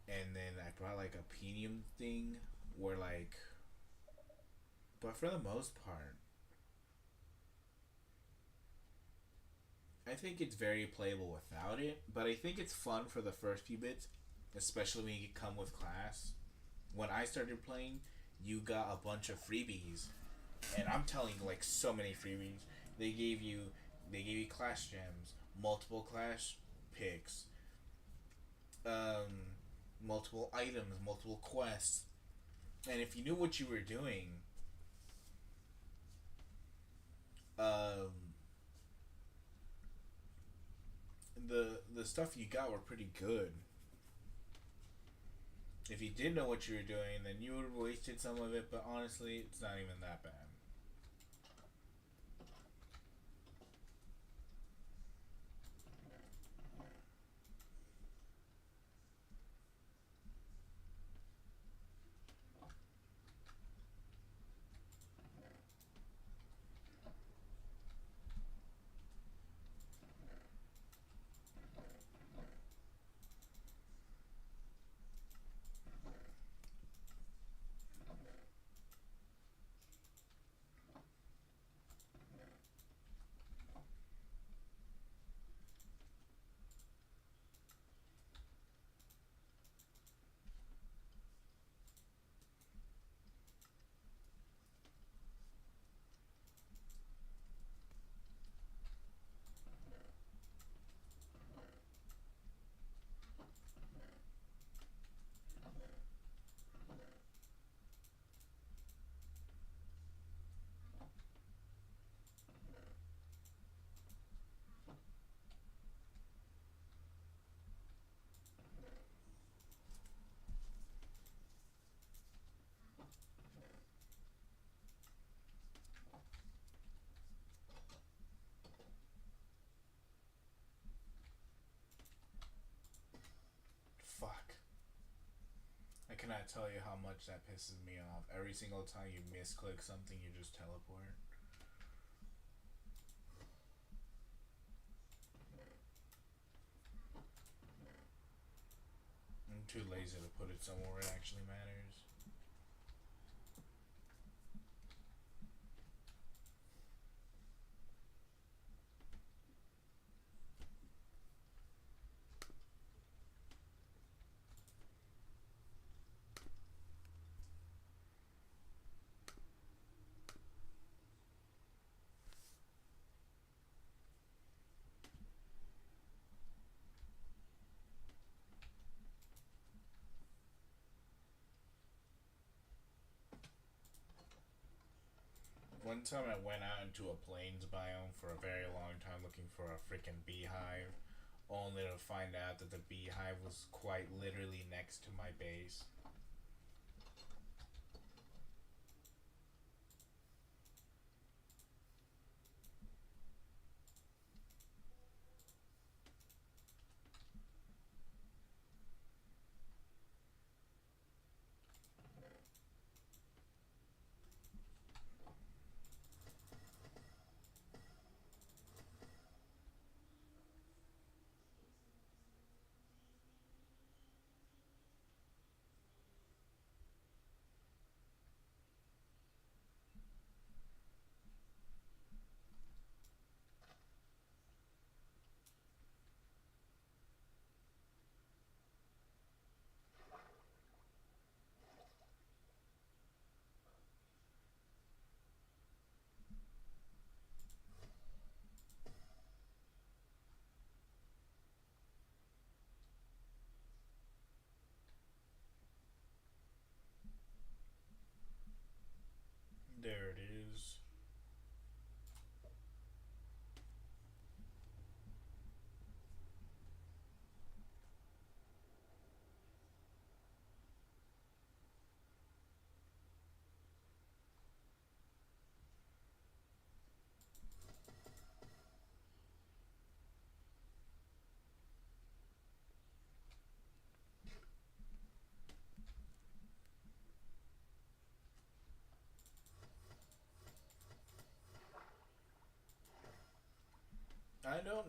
and then I bought like a premium thing where like. But for the most part, I think it's very playable without it. But I think it's fun for the first few bits, especially when you come with class. When I started playing, you got a bunch of freebies, and I'm telling you, like so many freebies. They gave you, they gave you class gems, multiple class picks, um, multiple items, multiple quests, and if you knew what you were doing, um, the stuff you got were pretty good. If you did know what you were doing, then you would have wasted some of it. But honestly, it's not even that bad. Fuck. I cannot tell you how much that pisses me off. Every single time you misclick something, you just teleport. I'm too lazy to put it somewhere where it actually matters. One time I went out into a plains biome for a very long time looking for a freaking beehive, only to find out that the beehive was quite literally next to my base.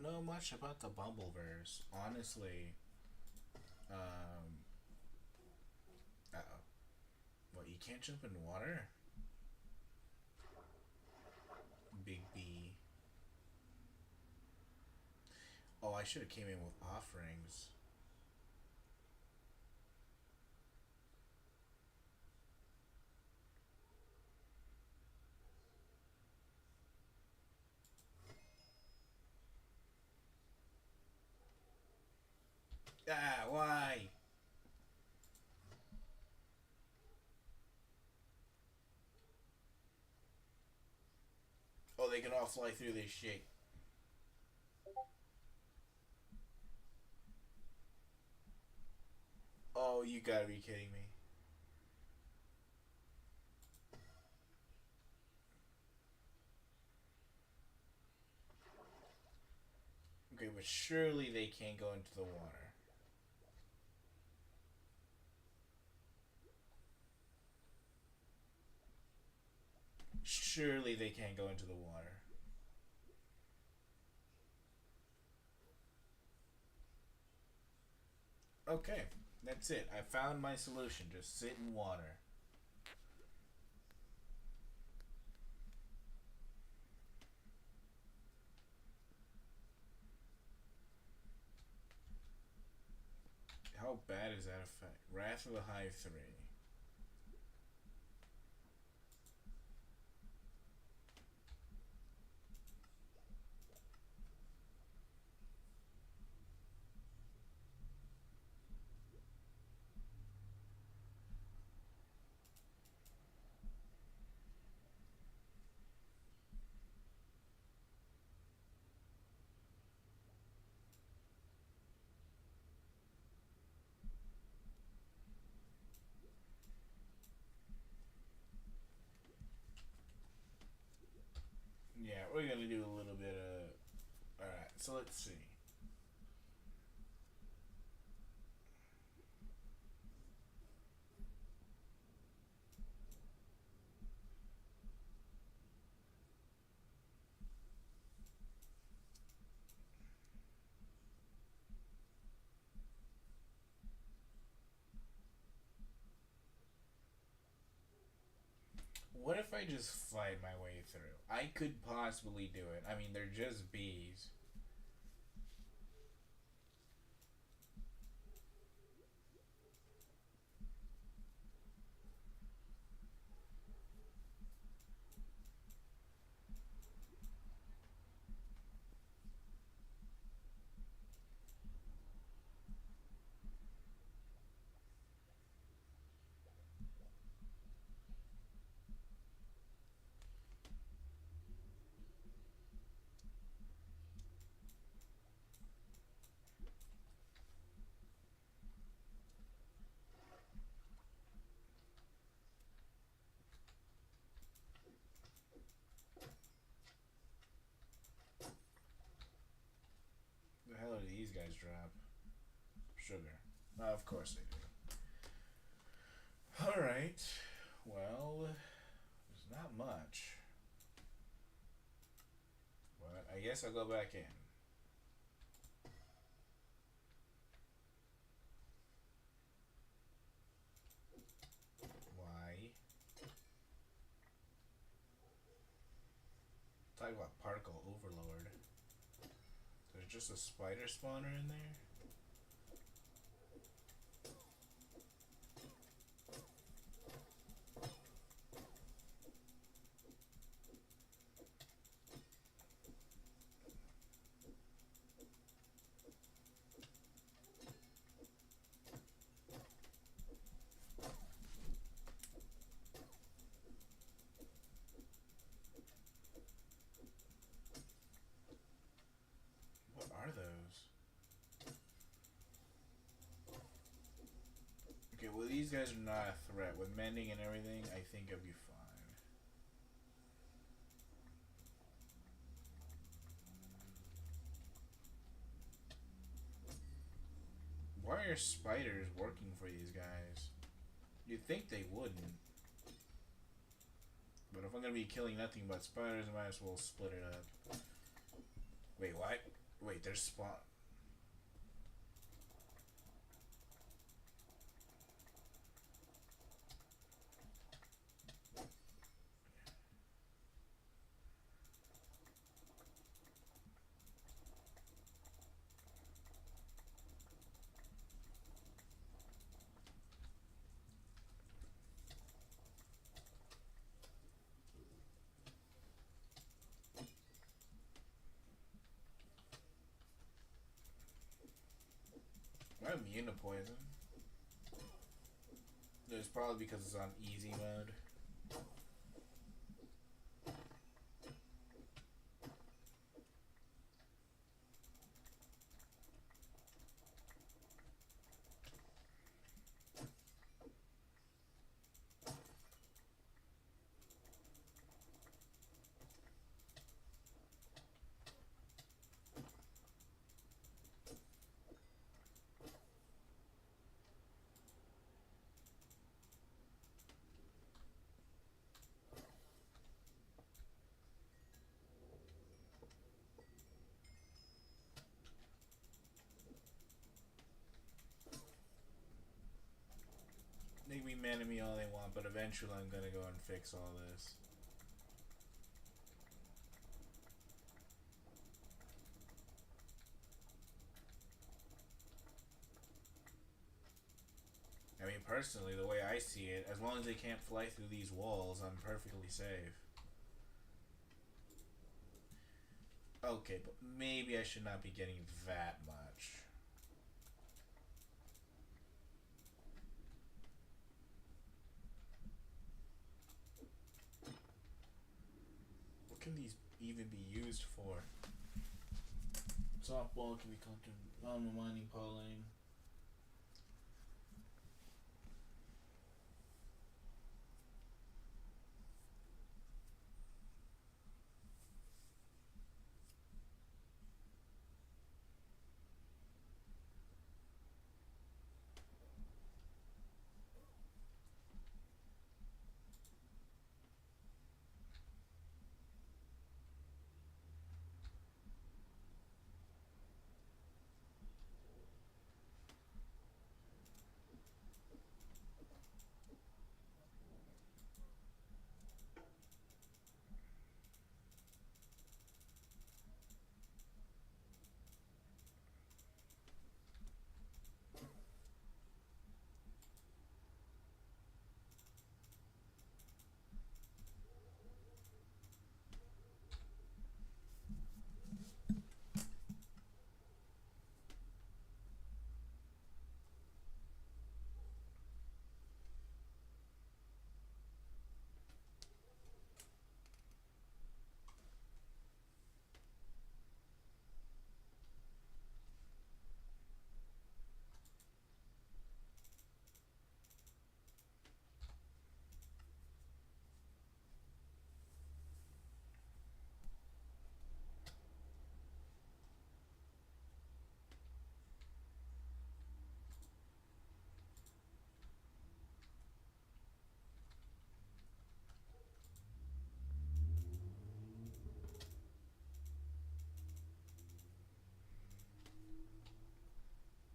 don't know much about the Bumbleverse, honestly. Um, uh-oh. What, you can't jump in water? Big B. Oh, I should have came in with offerings. Ah, why? Oh, they can all fly through this shit. Oh, you gotta be kidding me. Okay, but surely they can't go into the water. Surely they can't go into the water. Okay, that's it. I found my solution. Just sit in water. How bad is that effect? Wrath of the Hive 3. Yeah, we're gonna do a little bit of. Alright, so let's see. What if I just fight my way through? I could possibly do it. I mean, they're just bees. The hell do these guys drop? Sugar. Of course they do. Alright. Well, there's not much. But I guess I'll go back in. Why? Talk about particle overload. There's just a spider spawner in there? What are those? Okay, well these guys are not a threat. With mending and everything, I think I'll be fine. Why are spiders working for these guys? You'd think they wouldn't. But if I'm gonna be killing nothing but spiders, I might as well split it up. Wait, what? Wait, there's spawn. I'm immune to poison. It's probably because it's on easy mode. They can be mad at me all they want, but eventually I'm gonna go and fix all this. I mean, personally, the way I see it, as long as they can't fly through these walls, I'm perfectly safe. Okay, but maybe I should not be getting that much. What can these even be used for? Softball can be counted on mining polling.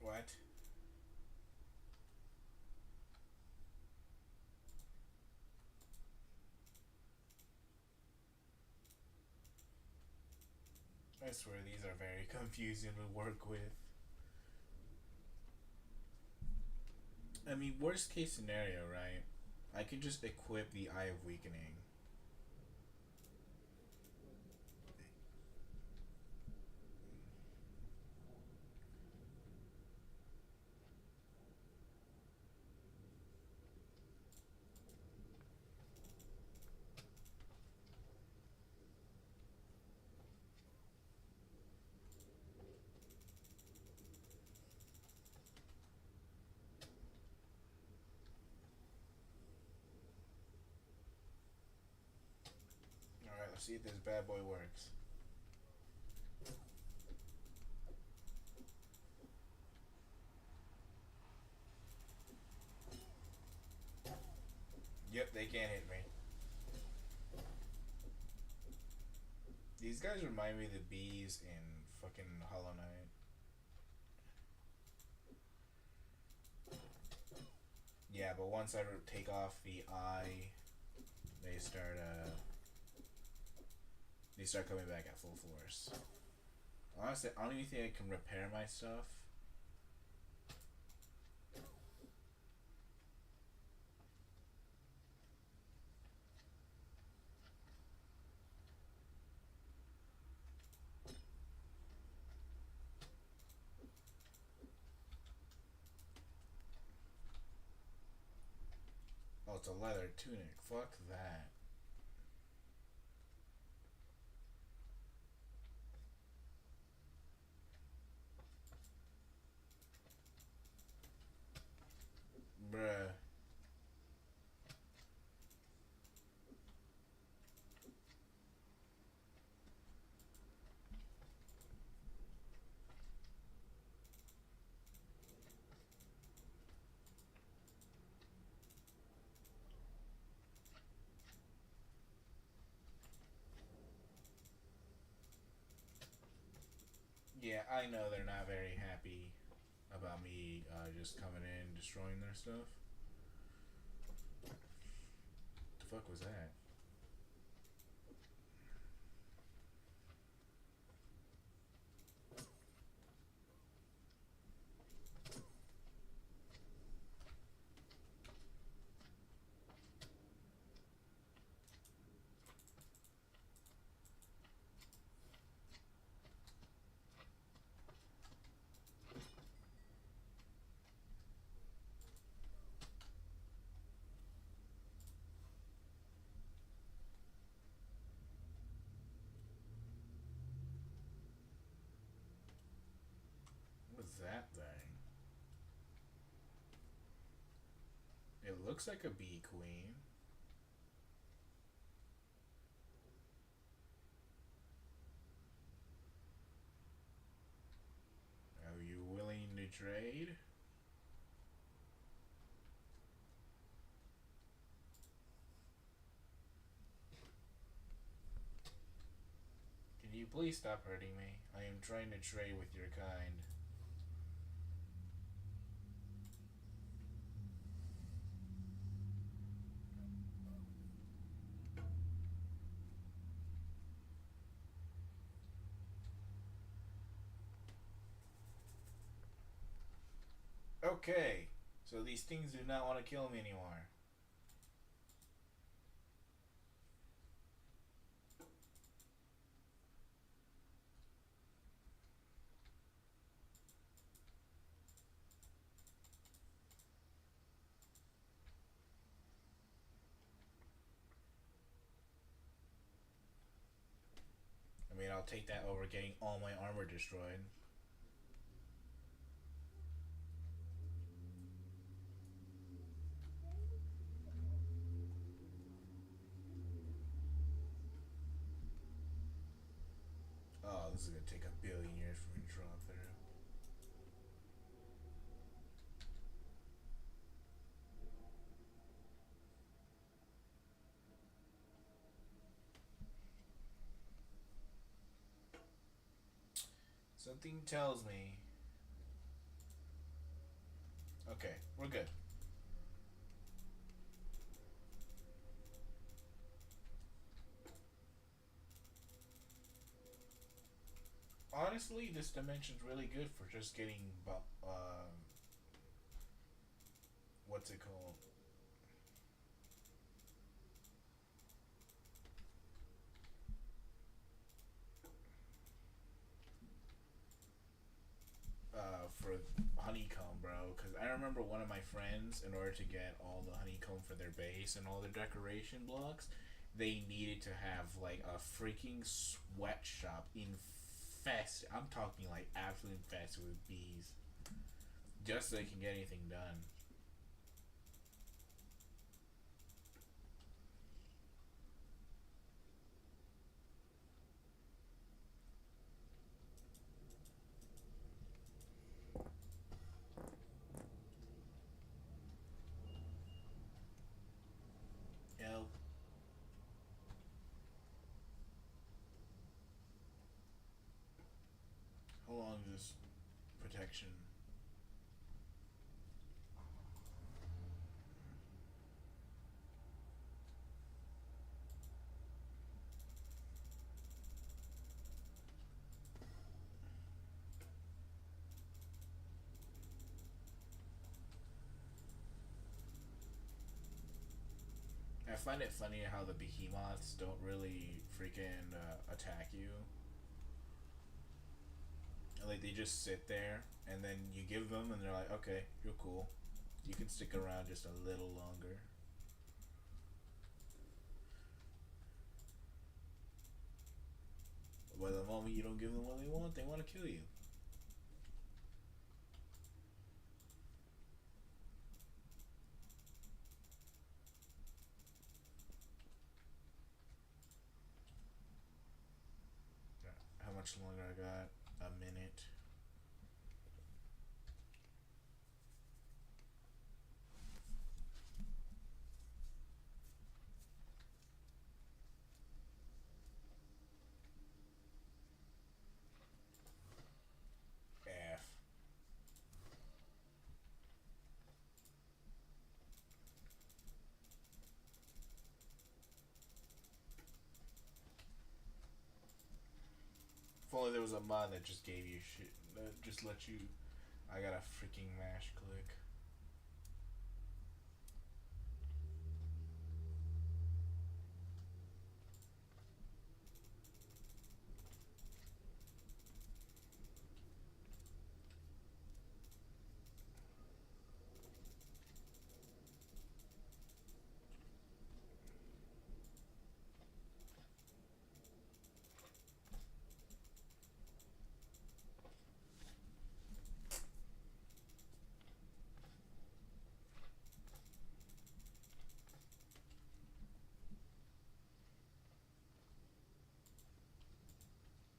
What? I swear these are very confusing to work with. I mean, worst case scenario, right? I could just equip the Eye of Weakening. Alright, let's see if this bad boy works. Yep, they can't hit me. These guys remind me of the bees in fucking Hollow Knight. Yeah, but once I take off the eye, they start coming back at full force. Honestly, I don't even think I can repair my stuff. Oh, it's a leather tunic. Fuck that. Bruh. Yeah, I know they're not very happy about me just coming in, destroying their stuff. What the fuck was that? What was that thing? It looks like a bee queen. Are you willing to trade? Can you please stop hurting me? I am trying to trade with your kind. Okay, so these things do not want to kill me anymore. I mean, I'll take that over getting all my armor destroyed. Oh, this is gonna take a billion years for me to draw through. Something tells me. Okay, we're good. Honestly, this dimension's really good for just getting, what's it called? For honeycomb, bro. Because I remember one of my friends, in order to get all the honeycomb for their base and all their decoration blocks, they needed to have like a freaking sweatshop infested. I'm talking like absolutely infested with bees, just so they can get anything done. Yep. this protection. I find it funny how the behemoths don't really freaking attack you. Like they just sit there, and then you give them, and they're like, "Okay, you're cool. You can stick around just a little longer." But the moment you don't give them what they want to kill you. How much longer I got? A minute. F. If only there was a mod that just gave you shit. That just let you. I got a freaking mash click.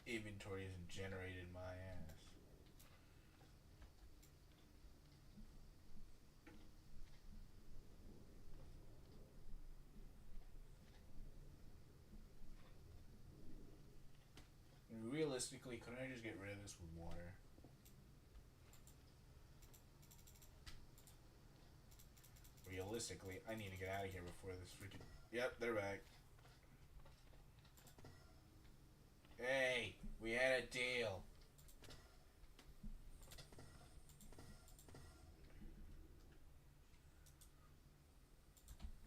Inventory isn't generated my ass. Realistically, couldn't I just get rid of this with water? Realistically, I need to get out of here before this freaking. Yep, they're back. Hey, we had a deal.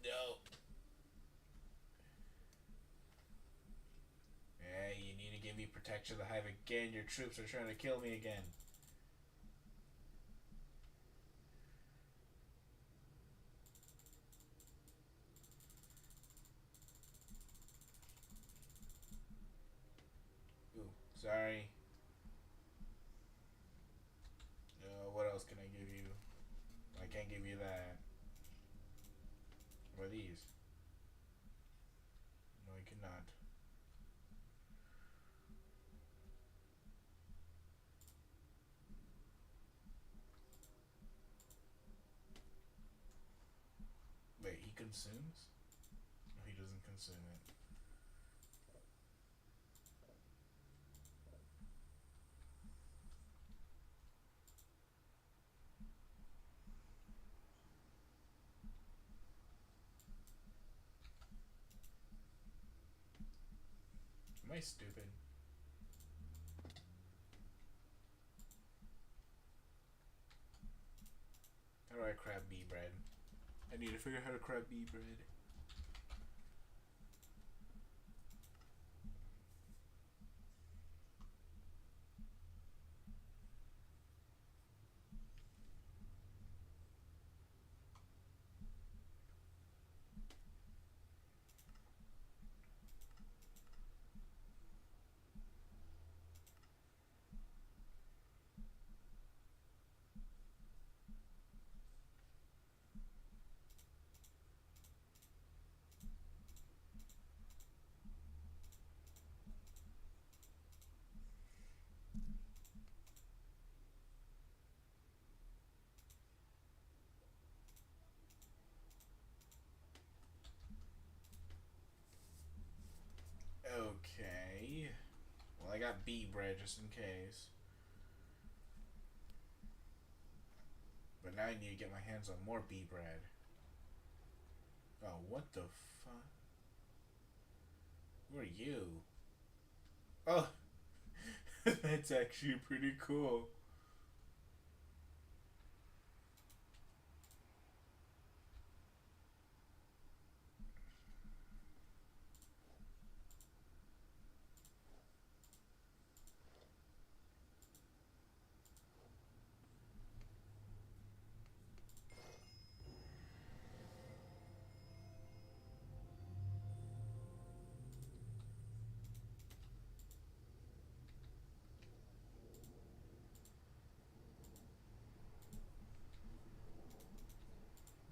No. Hey, you need to give me protection of the hive again. Your troops are trying to kill me again. Ooh, sorry. What else can I give you? I can't give you that. What are these? No, I cannot. Wait, he consumes? No, he doesn't consume it. Am I stupid? How do I crab bee bread? I need to figure out how to crab bee bread. Okay. Well, I got bee bread just in case. But now I need to get my hands on more bee bread. Oh, what the fuck? Who are you? Oh, that's actually pretty cool.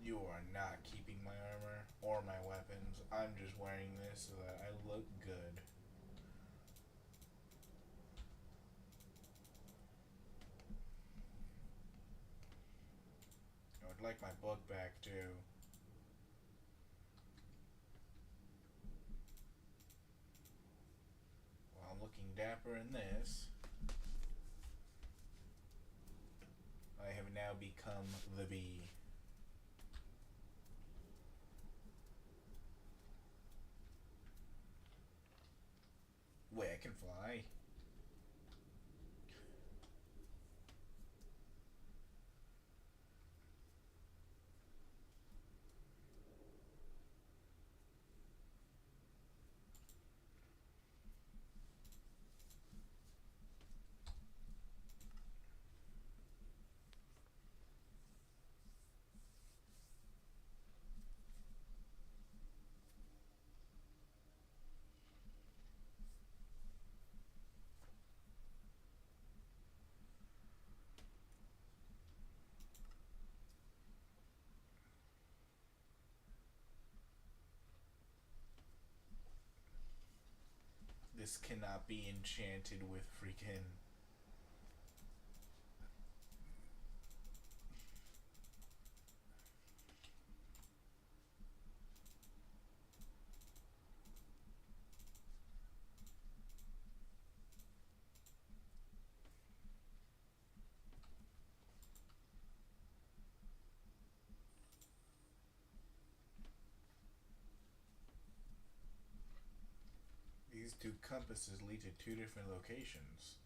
You are not keeping my armor or my weapons. I'm just wearing this so that I look good. I would like my book back too. Well, I'm looking dapper in this. I have now become the bee. Wait, I can fly. This cannot be enchanted with freaking. These two compasses lead to two different locations.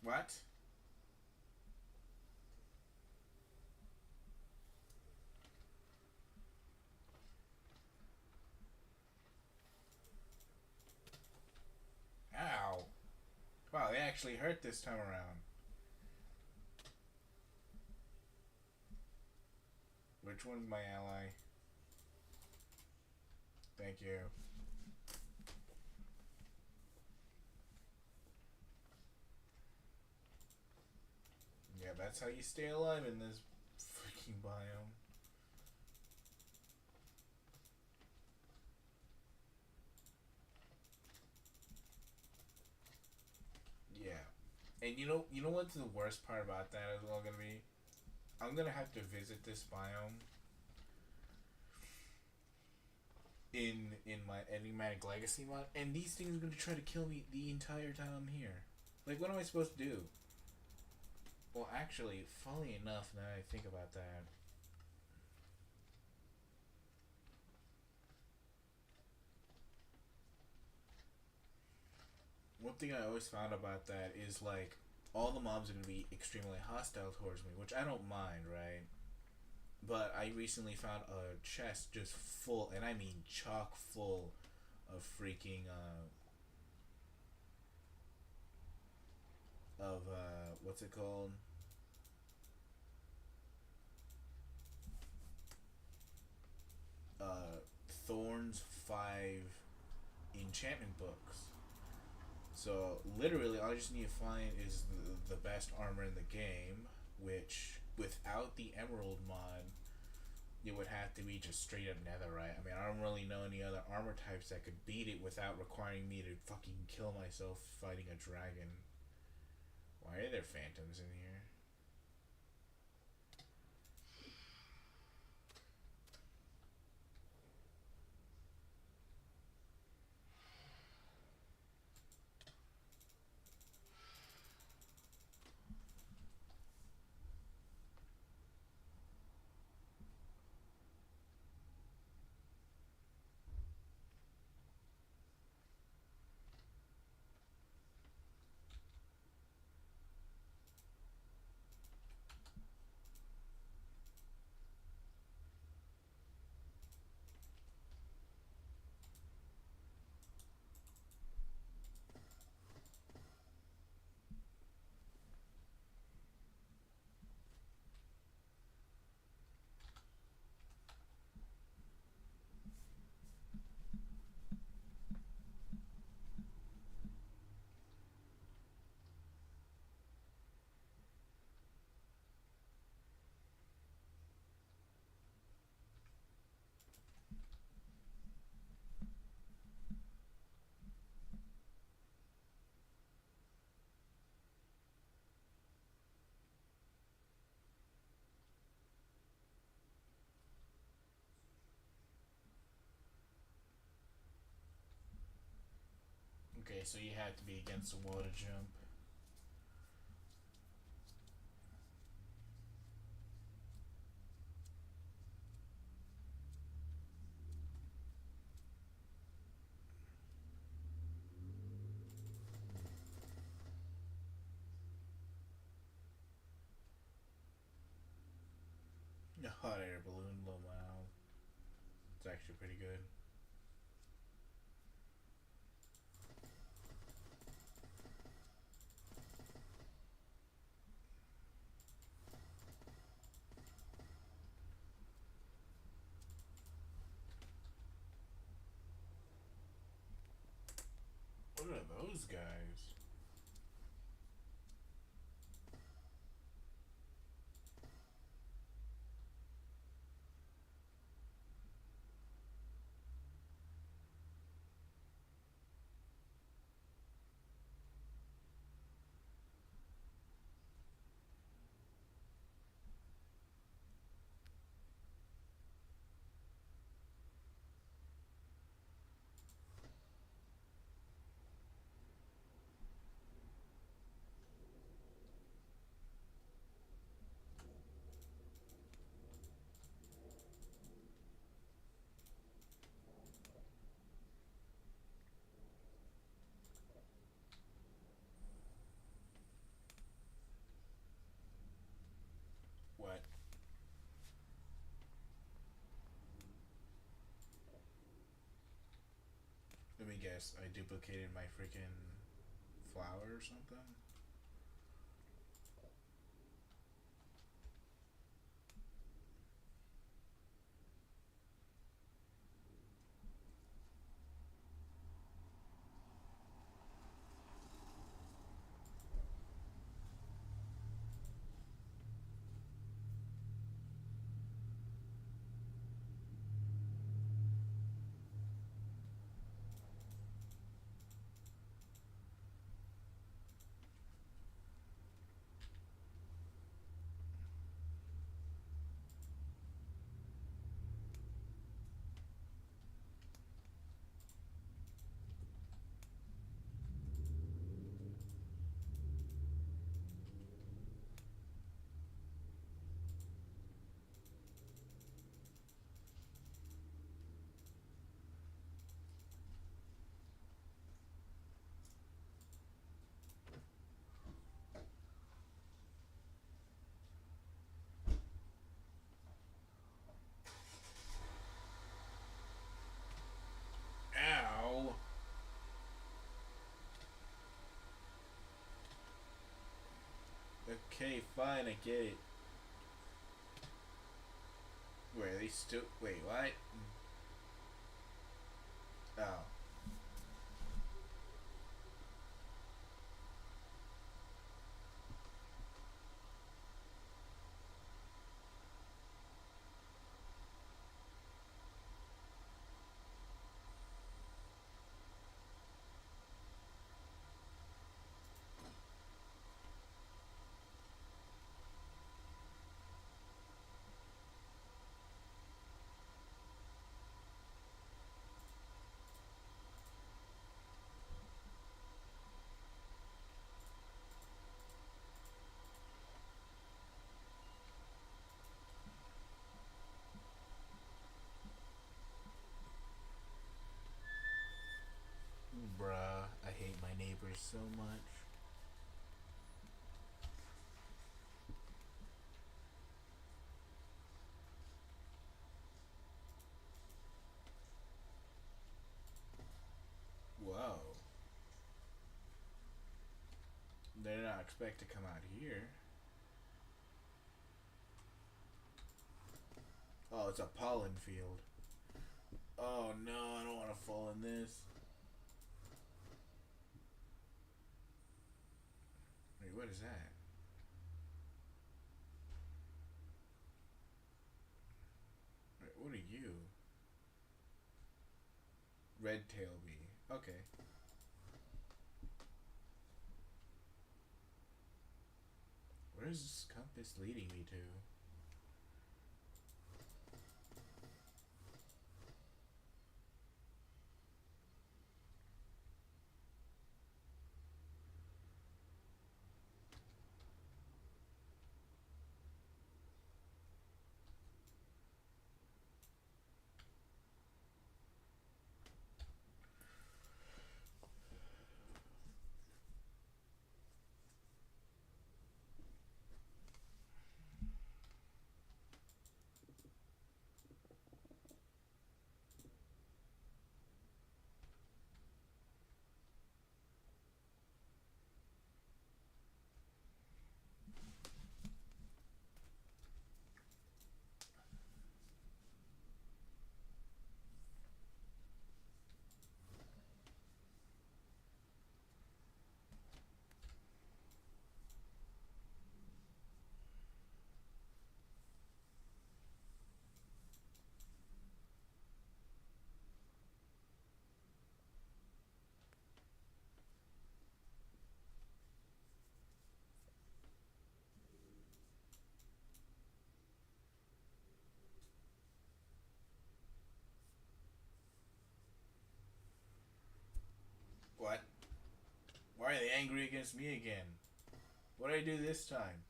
What? Ow. Wow, they actually hurt this time around. Which one's my ally? Thank you. Yeah, that's how you stay alive in this freaking biome. Yeah. And you know what's the worst part about that is all gonna be? I'm gonna have to visit this biome in my enigmatic legacy mod, and these things are gonna try to kill me the entire time I'm here. Like, what am I supposed to do? Well, actually, funny enough, now I think about that. One thing I always found about that is like all the mobs are gonna be extremely hostile towards me, which I don't mind, right? But I recently found a chest just full, and I mean chock full, of freaking what's it called? Uh, Thorns 5 enchantment books. So literally, all I just need to find is the best armor in the game, which without the Emerald mod it would have to be just straight up netherite. I mean, I don't really know any other armor types that could beat it without requiring me to fucking kill myself fighting a dragon. Why are there phantoms in here? Okay, so you have to be against the wall to jump. The hot air balloon, wow. It's actually pretty good. What are those guys? What? Let me guess. I duplicated my freaking flower or something? Ow! Okay, fine, I get it. Wait, are they still. Wait, what? Oh. so much. Whoa. They did not expect to come out here. Oh, it's a pollen field. Oh no, I don't want to fall in this. Wait, what is that? Wait, what are you? Red tail bee. Okay. Where is this compass leading me to? What? Why are they angry against me again? What did I do this time?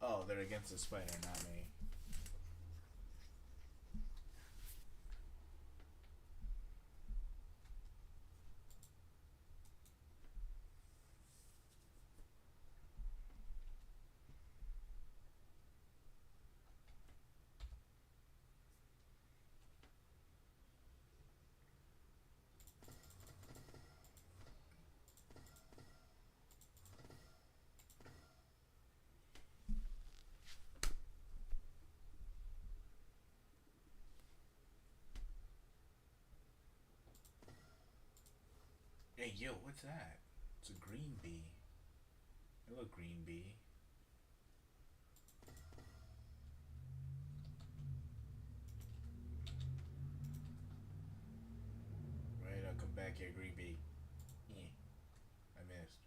Oh, they're against the spider, not me. Hey, yo, what's that? It's a green bee. Hello, green bee. Right, I'll come back here, green bee. Eh, I missed.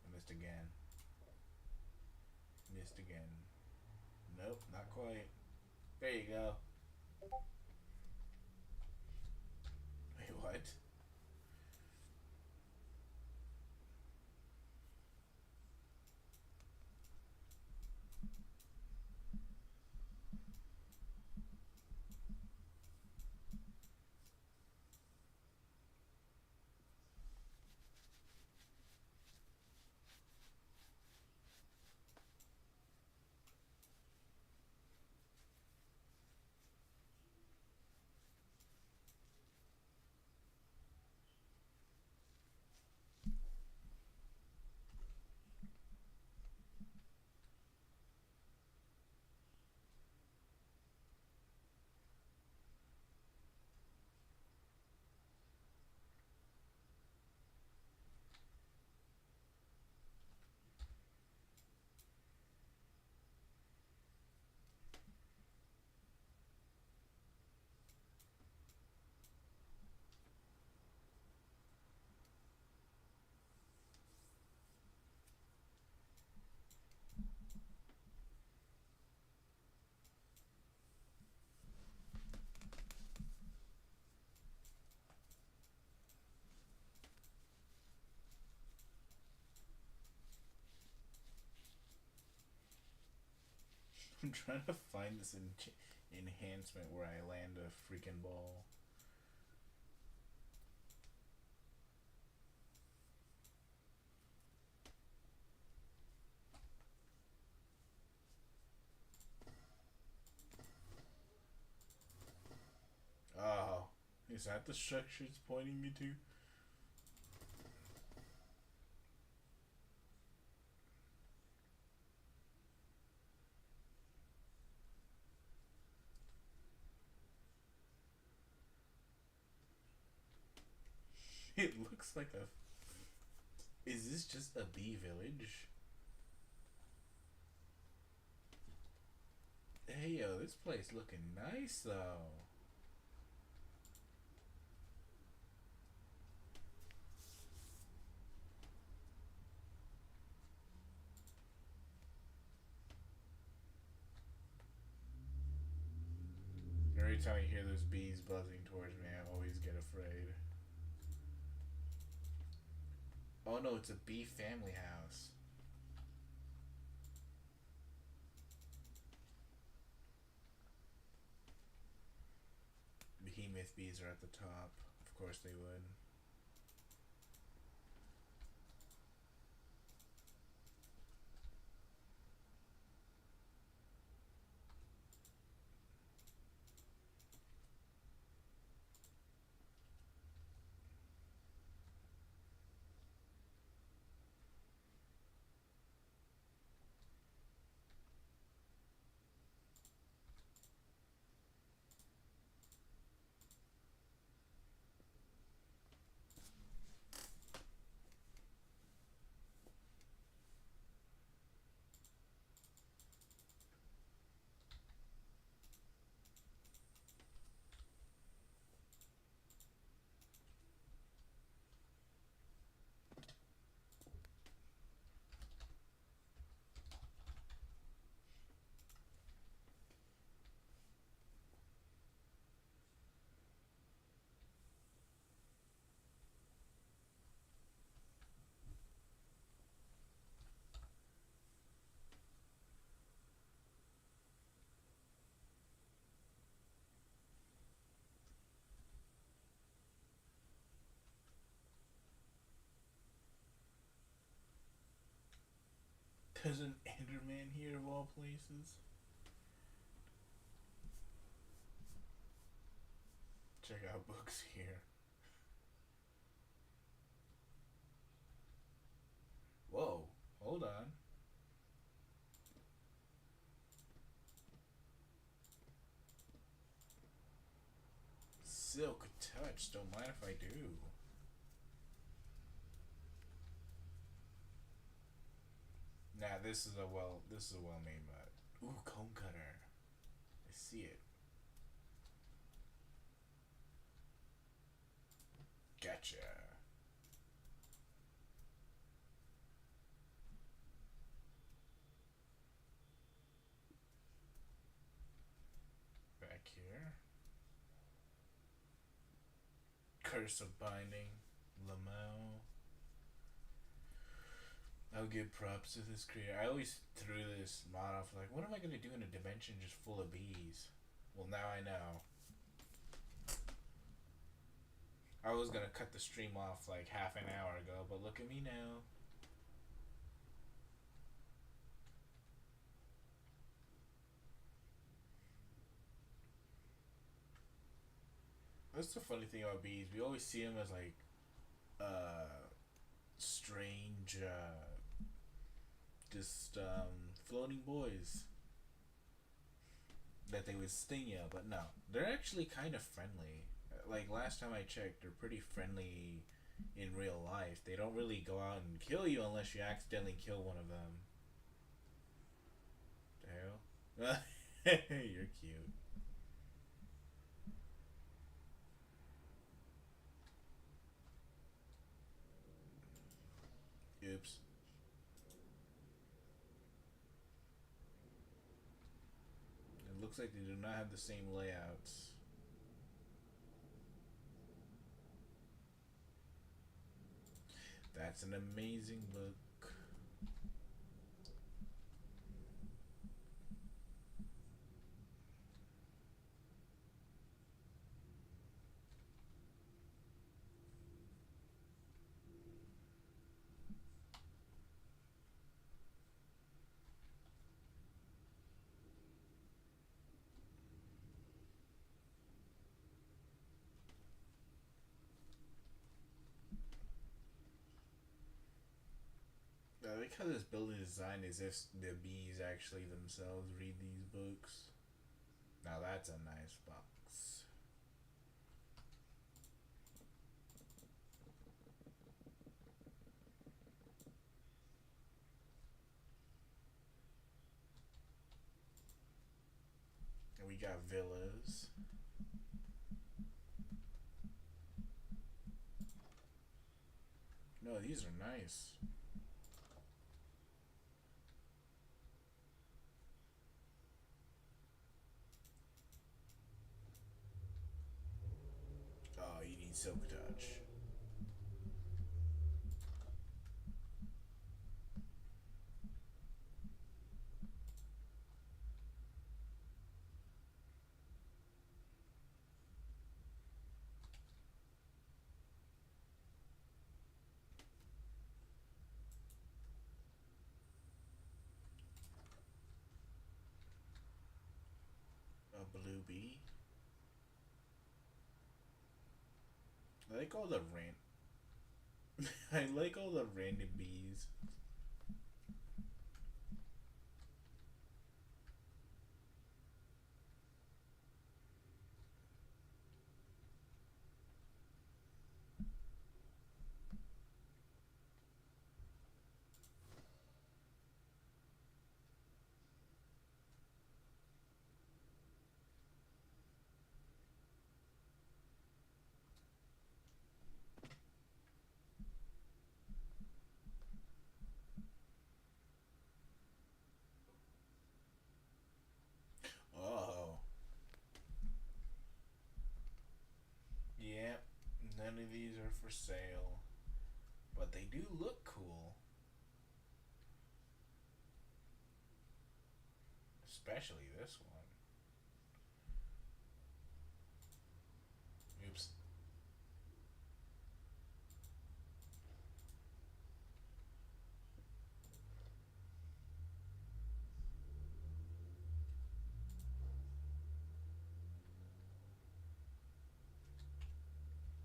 I missed again. Missed again. Nope, not quite. There you go. Wait, what? I'm trying to find this enhancement where I land a freaking ball. Oh, is that the structure it's pointing me to? It looks like a. Is this just a bee village? Hey yo, this place looking nice though. Every time I hear those bees buzzing towards me, I always get afraid. Oh no, it's a bee family house. Behemoth bees are at the top. Of course they would. There's an Enderman here of all places. Check out books here. Whoa, hold on. Silk touch, don't mind if I do. Nah, this is a well made mud. Ooh, comb cutter. I see it. Gotcha. Back here. Curse of Binding. Lamau. I'll give props to this creator. I always threw this mod off like, what am I gonna do in a dimension just full of bees? Well, now I know. I was gonna cut the stream off like half an hour ago, but look at me now. That's the funny thing about bees. We always see them as like strange, just floating boys that they would sting you, but no, they're actually kind of friendly. Like last time I checked, they're pretty friendly in real life. They don't really go out and kill you unless you accidentally kill one of them. The hell? You're cute. Oops. It looks like they do not have the same layouts. That's an amazing book. like how this building design is if the bees actually themselves read these books. Now that's a nice box. And we got villas. No, these are nice. Oh, you need silk touch. A blue bee. I like all the I like all the random bees. Oh, yeah. None of these are for sale, but they do look cool. Especially this one. Oops.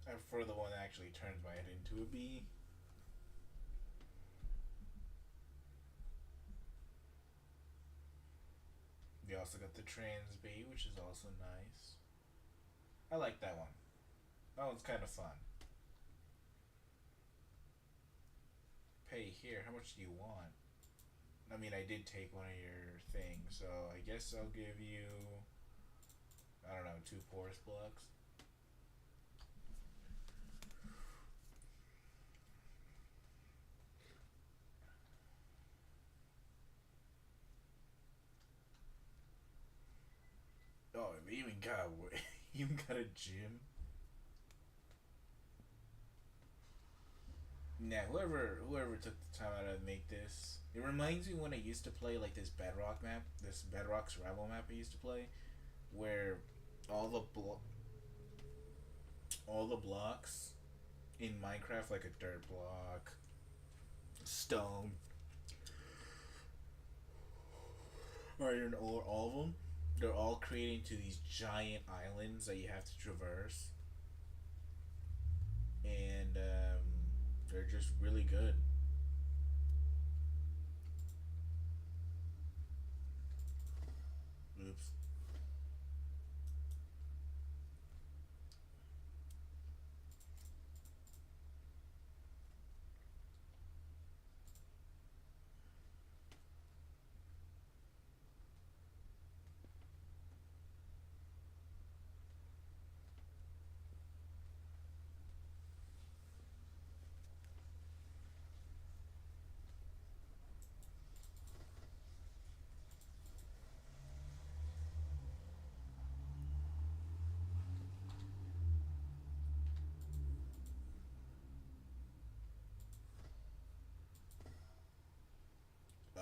I prefer the one that actually turns my head into a bee. We also got the trans bee, which is also nice. I like that one. That one's kind of fun. Pay here. How much do you want? I mean, I did take one of your things, so I guess I'll give you, I don't know, two porous blocks. Oh, we even got even got a gym. Nah, whoever took the time out to make this, it reminds me when I used to play like this Bedrock map, this Bedrock survival map I used to play, where all the all the blocks in Minecraft, like a dirt block, stone, or all of them, they're all created into these giant islands that you have to traverse, and they're just really good. Oops.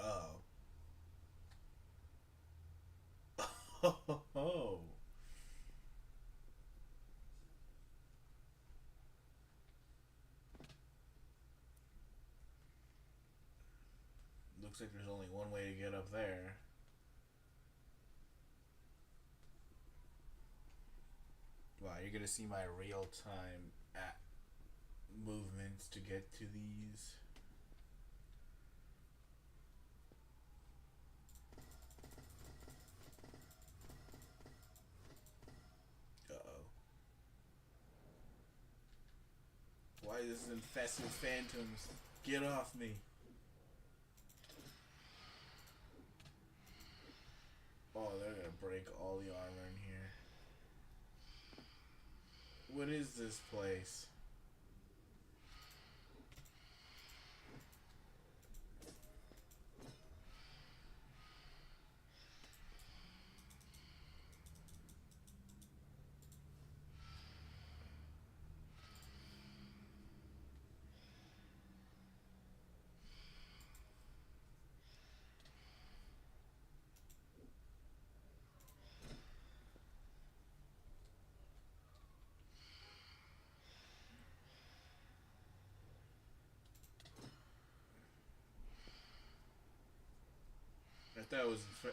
Oh. Oh. Looks like there's only one way to get up there. Wow, you're gonna see my real time at movements to get to these. infested phantoms. Get off me. Oh, they're gonna break all the armor in here. What is this place?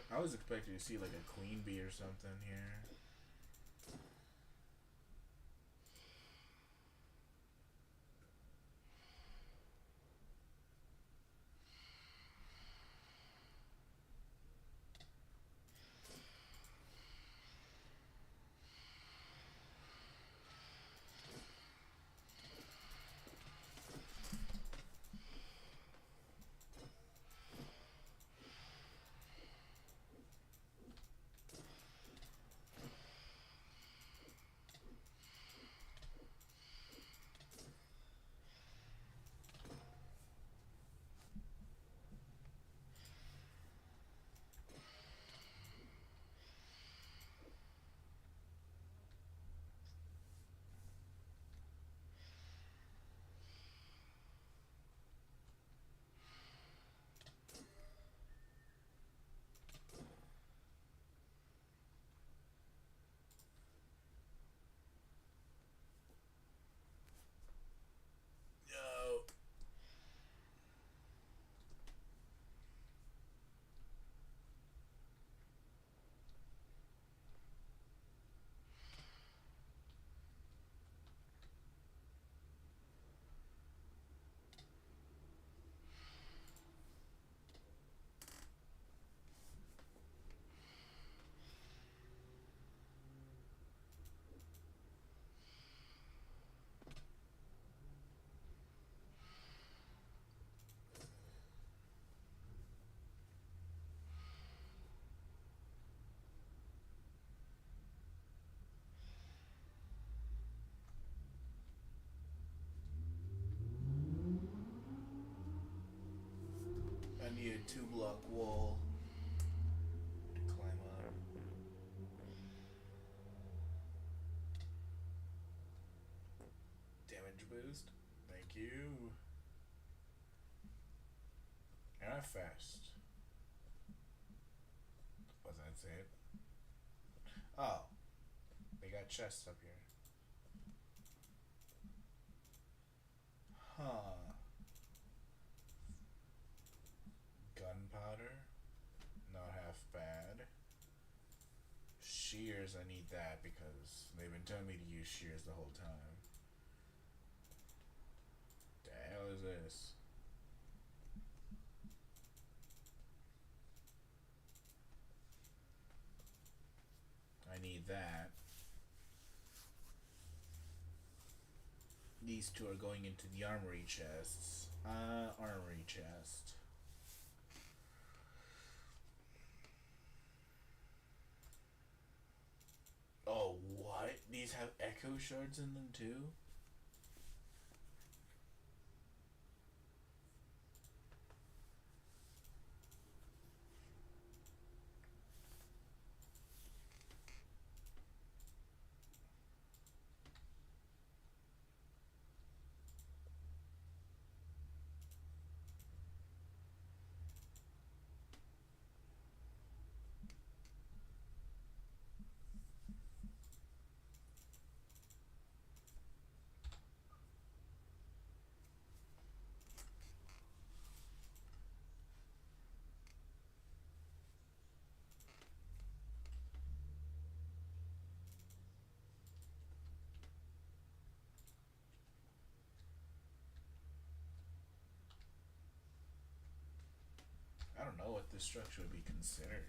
I was expecting to see like a queen bee or something here. No. I need a 2-block wall to climb up. Damage boost. Thank you. And I'm fast. Was that it? Oh. They got chests up here. Huh. Gunpowder. Not half bad. Shears, I need that because they've been telling me to use shears the whole time. The hell is this? I need that. These two are going into the armory chests. Armory chest. Oh, what? These have echo shards in them too? I don't know what this structure would be considered.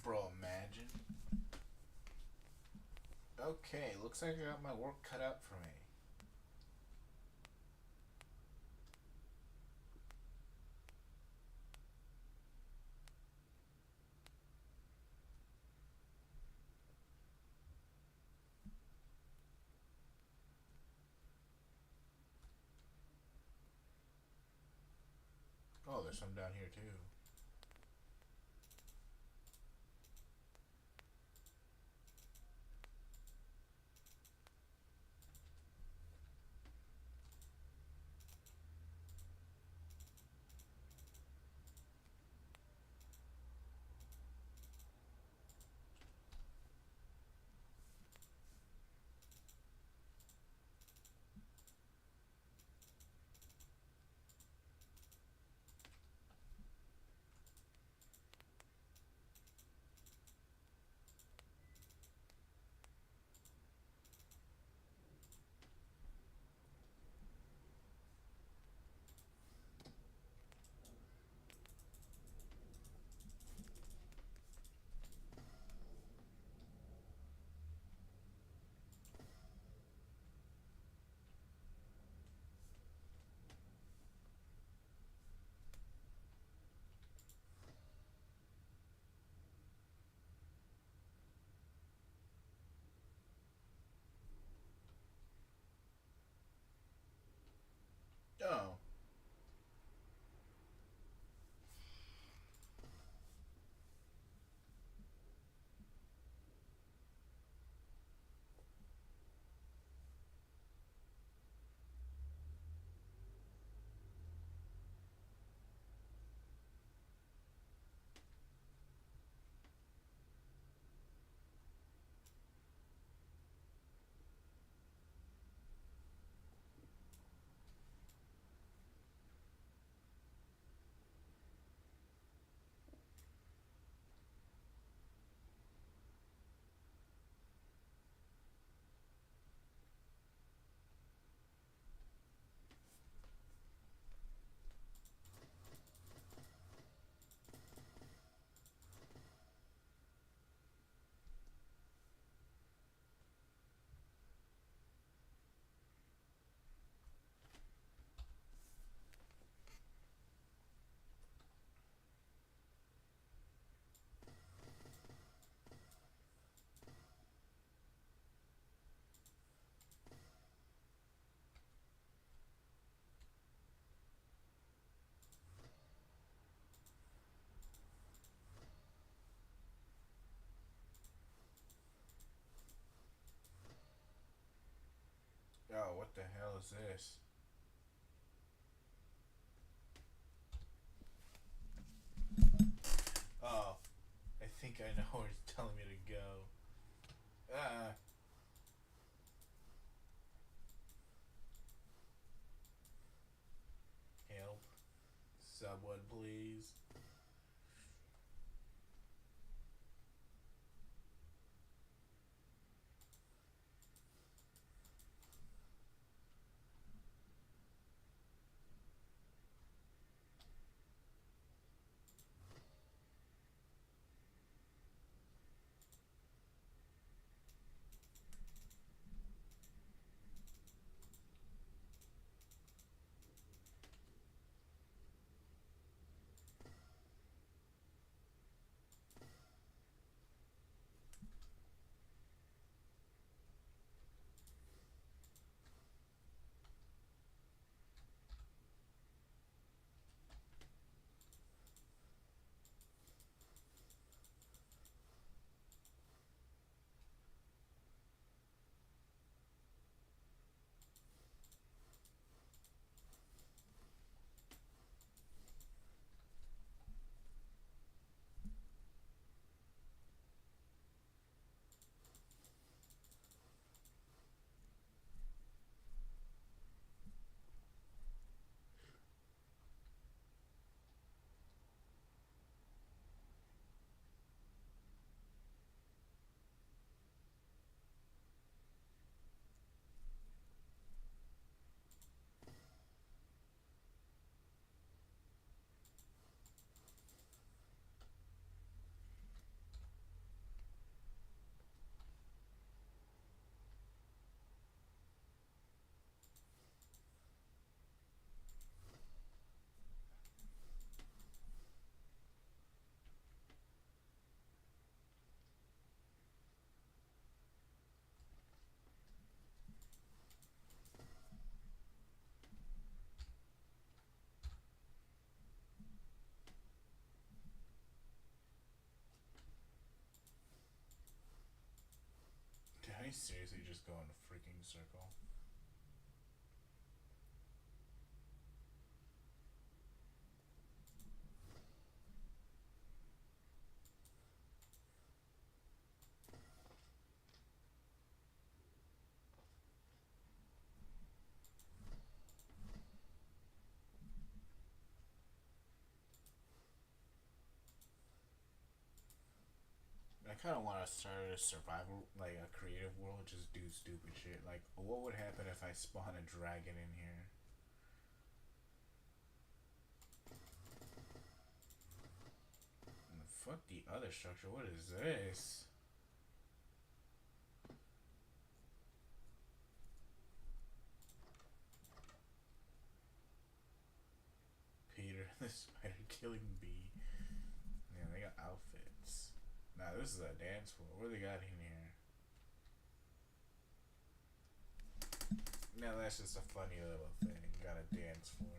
Bro, imagine. Okay, looks like I got my work cut out for me. Oh, there's some down here too. Oh. Oh, what the hell is this? Oh, I think I know where it's telling me to go. Ah, help. Someone, please. go in a freaking circle. I kind of want to start a survival, like a creative world, just do stupid shit. Like, what would happen if I spawn a dragon in here? And fuck the other structure. What is this? Peter the spider killing bee. Yeah, they got outfits. Now this is a dance floor. What do they got in here? Now that's just a funny little thing. Got a dance floor.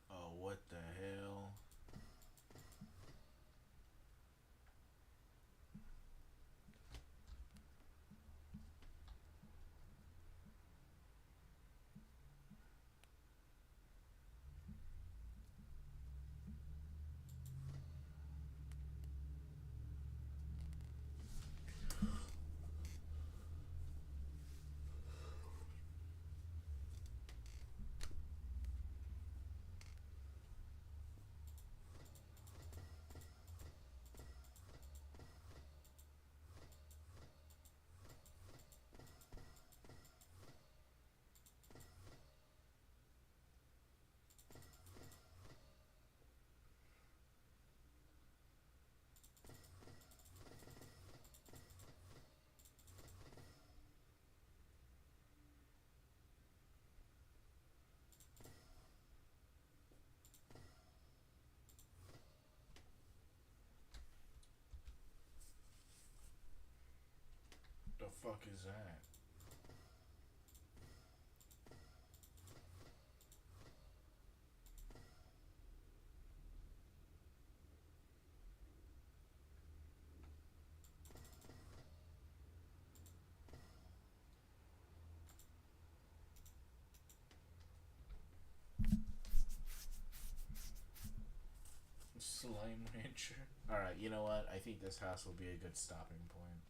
Oh, what the hell? The fuck is that? Slime rancher. Alright, you know what? I think this house will be a good stopping point.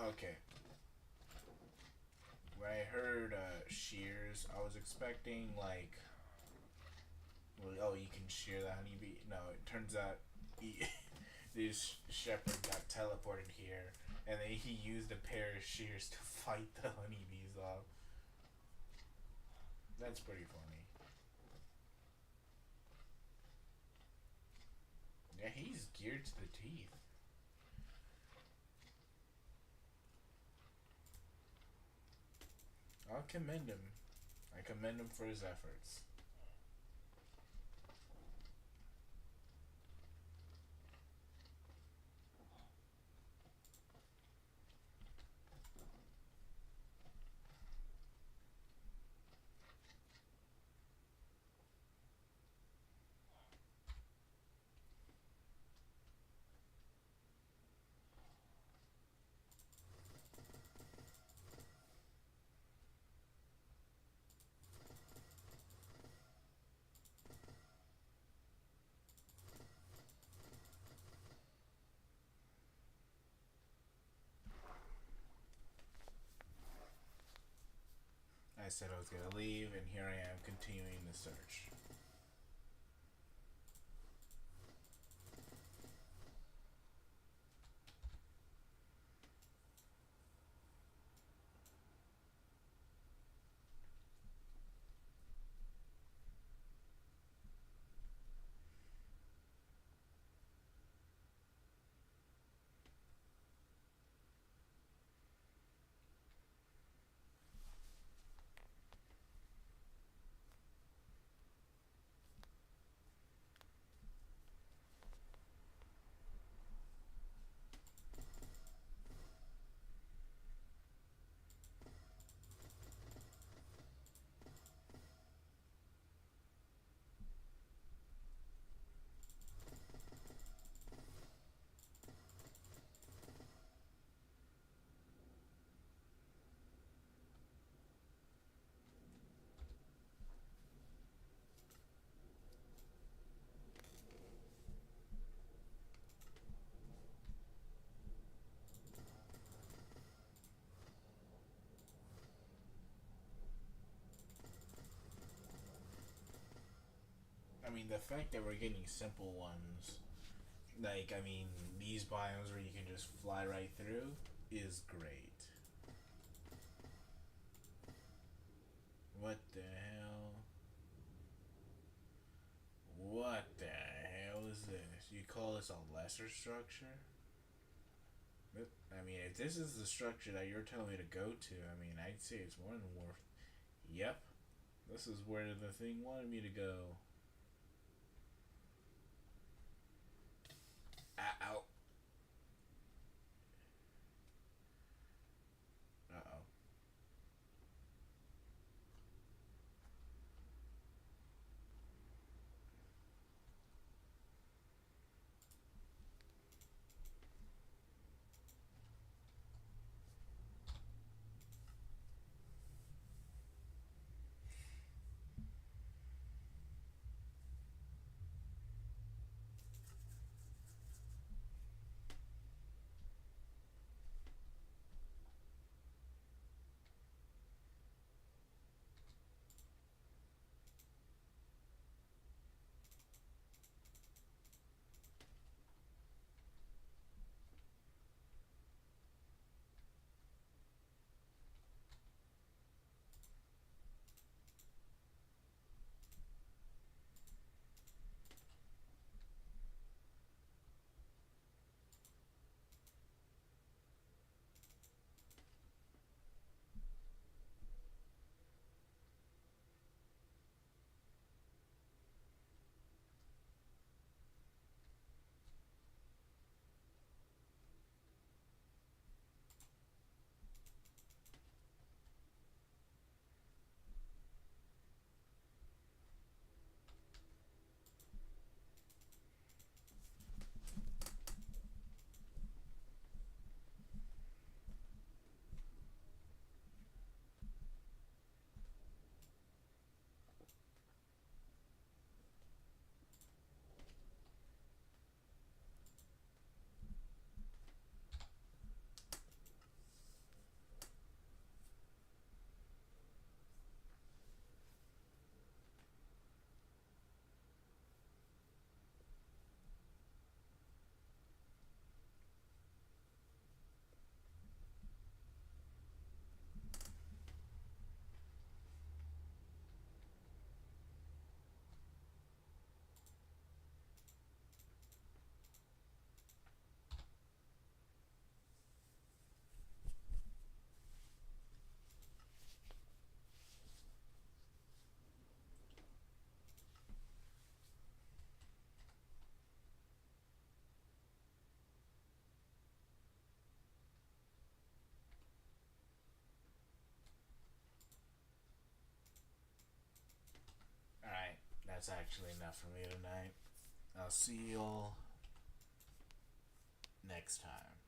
Okay, when I heard shears, I was expecting like, well, oh, you can shear the honeybee. No, it turns out he, this shepherd got teleported here, and then he used a pair of shears to fight the honeybees off. That's pretty funny. Yeah, he's geared to the teeth. I'll commend him. I commend him for his efforts. I said I was gonna leave, and here I am continuing the search. I mean, the fact that we're getting simple ones, like, I mean, these biomes where you can just fly right through, is great. What the hell? What the hell is this? You call this a lesser structure? I mean, if this is the structure that you're telling me to go to, I mean, I'd say it's more than worth. Yep, this is where the thing wanted me to go. Ow. Uh oh. that's actually enough for me tonight. I'll see you all next time.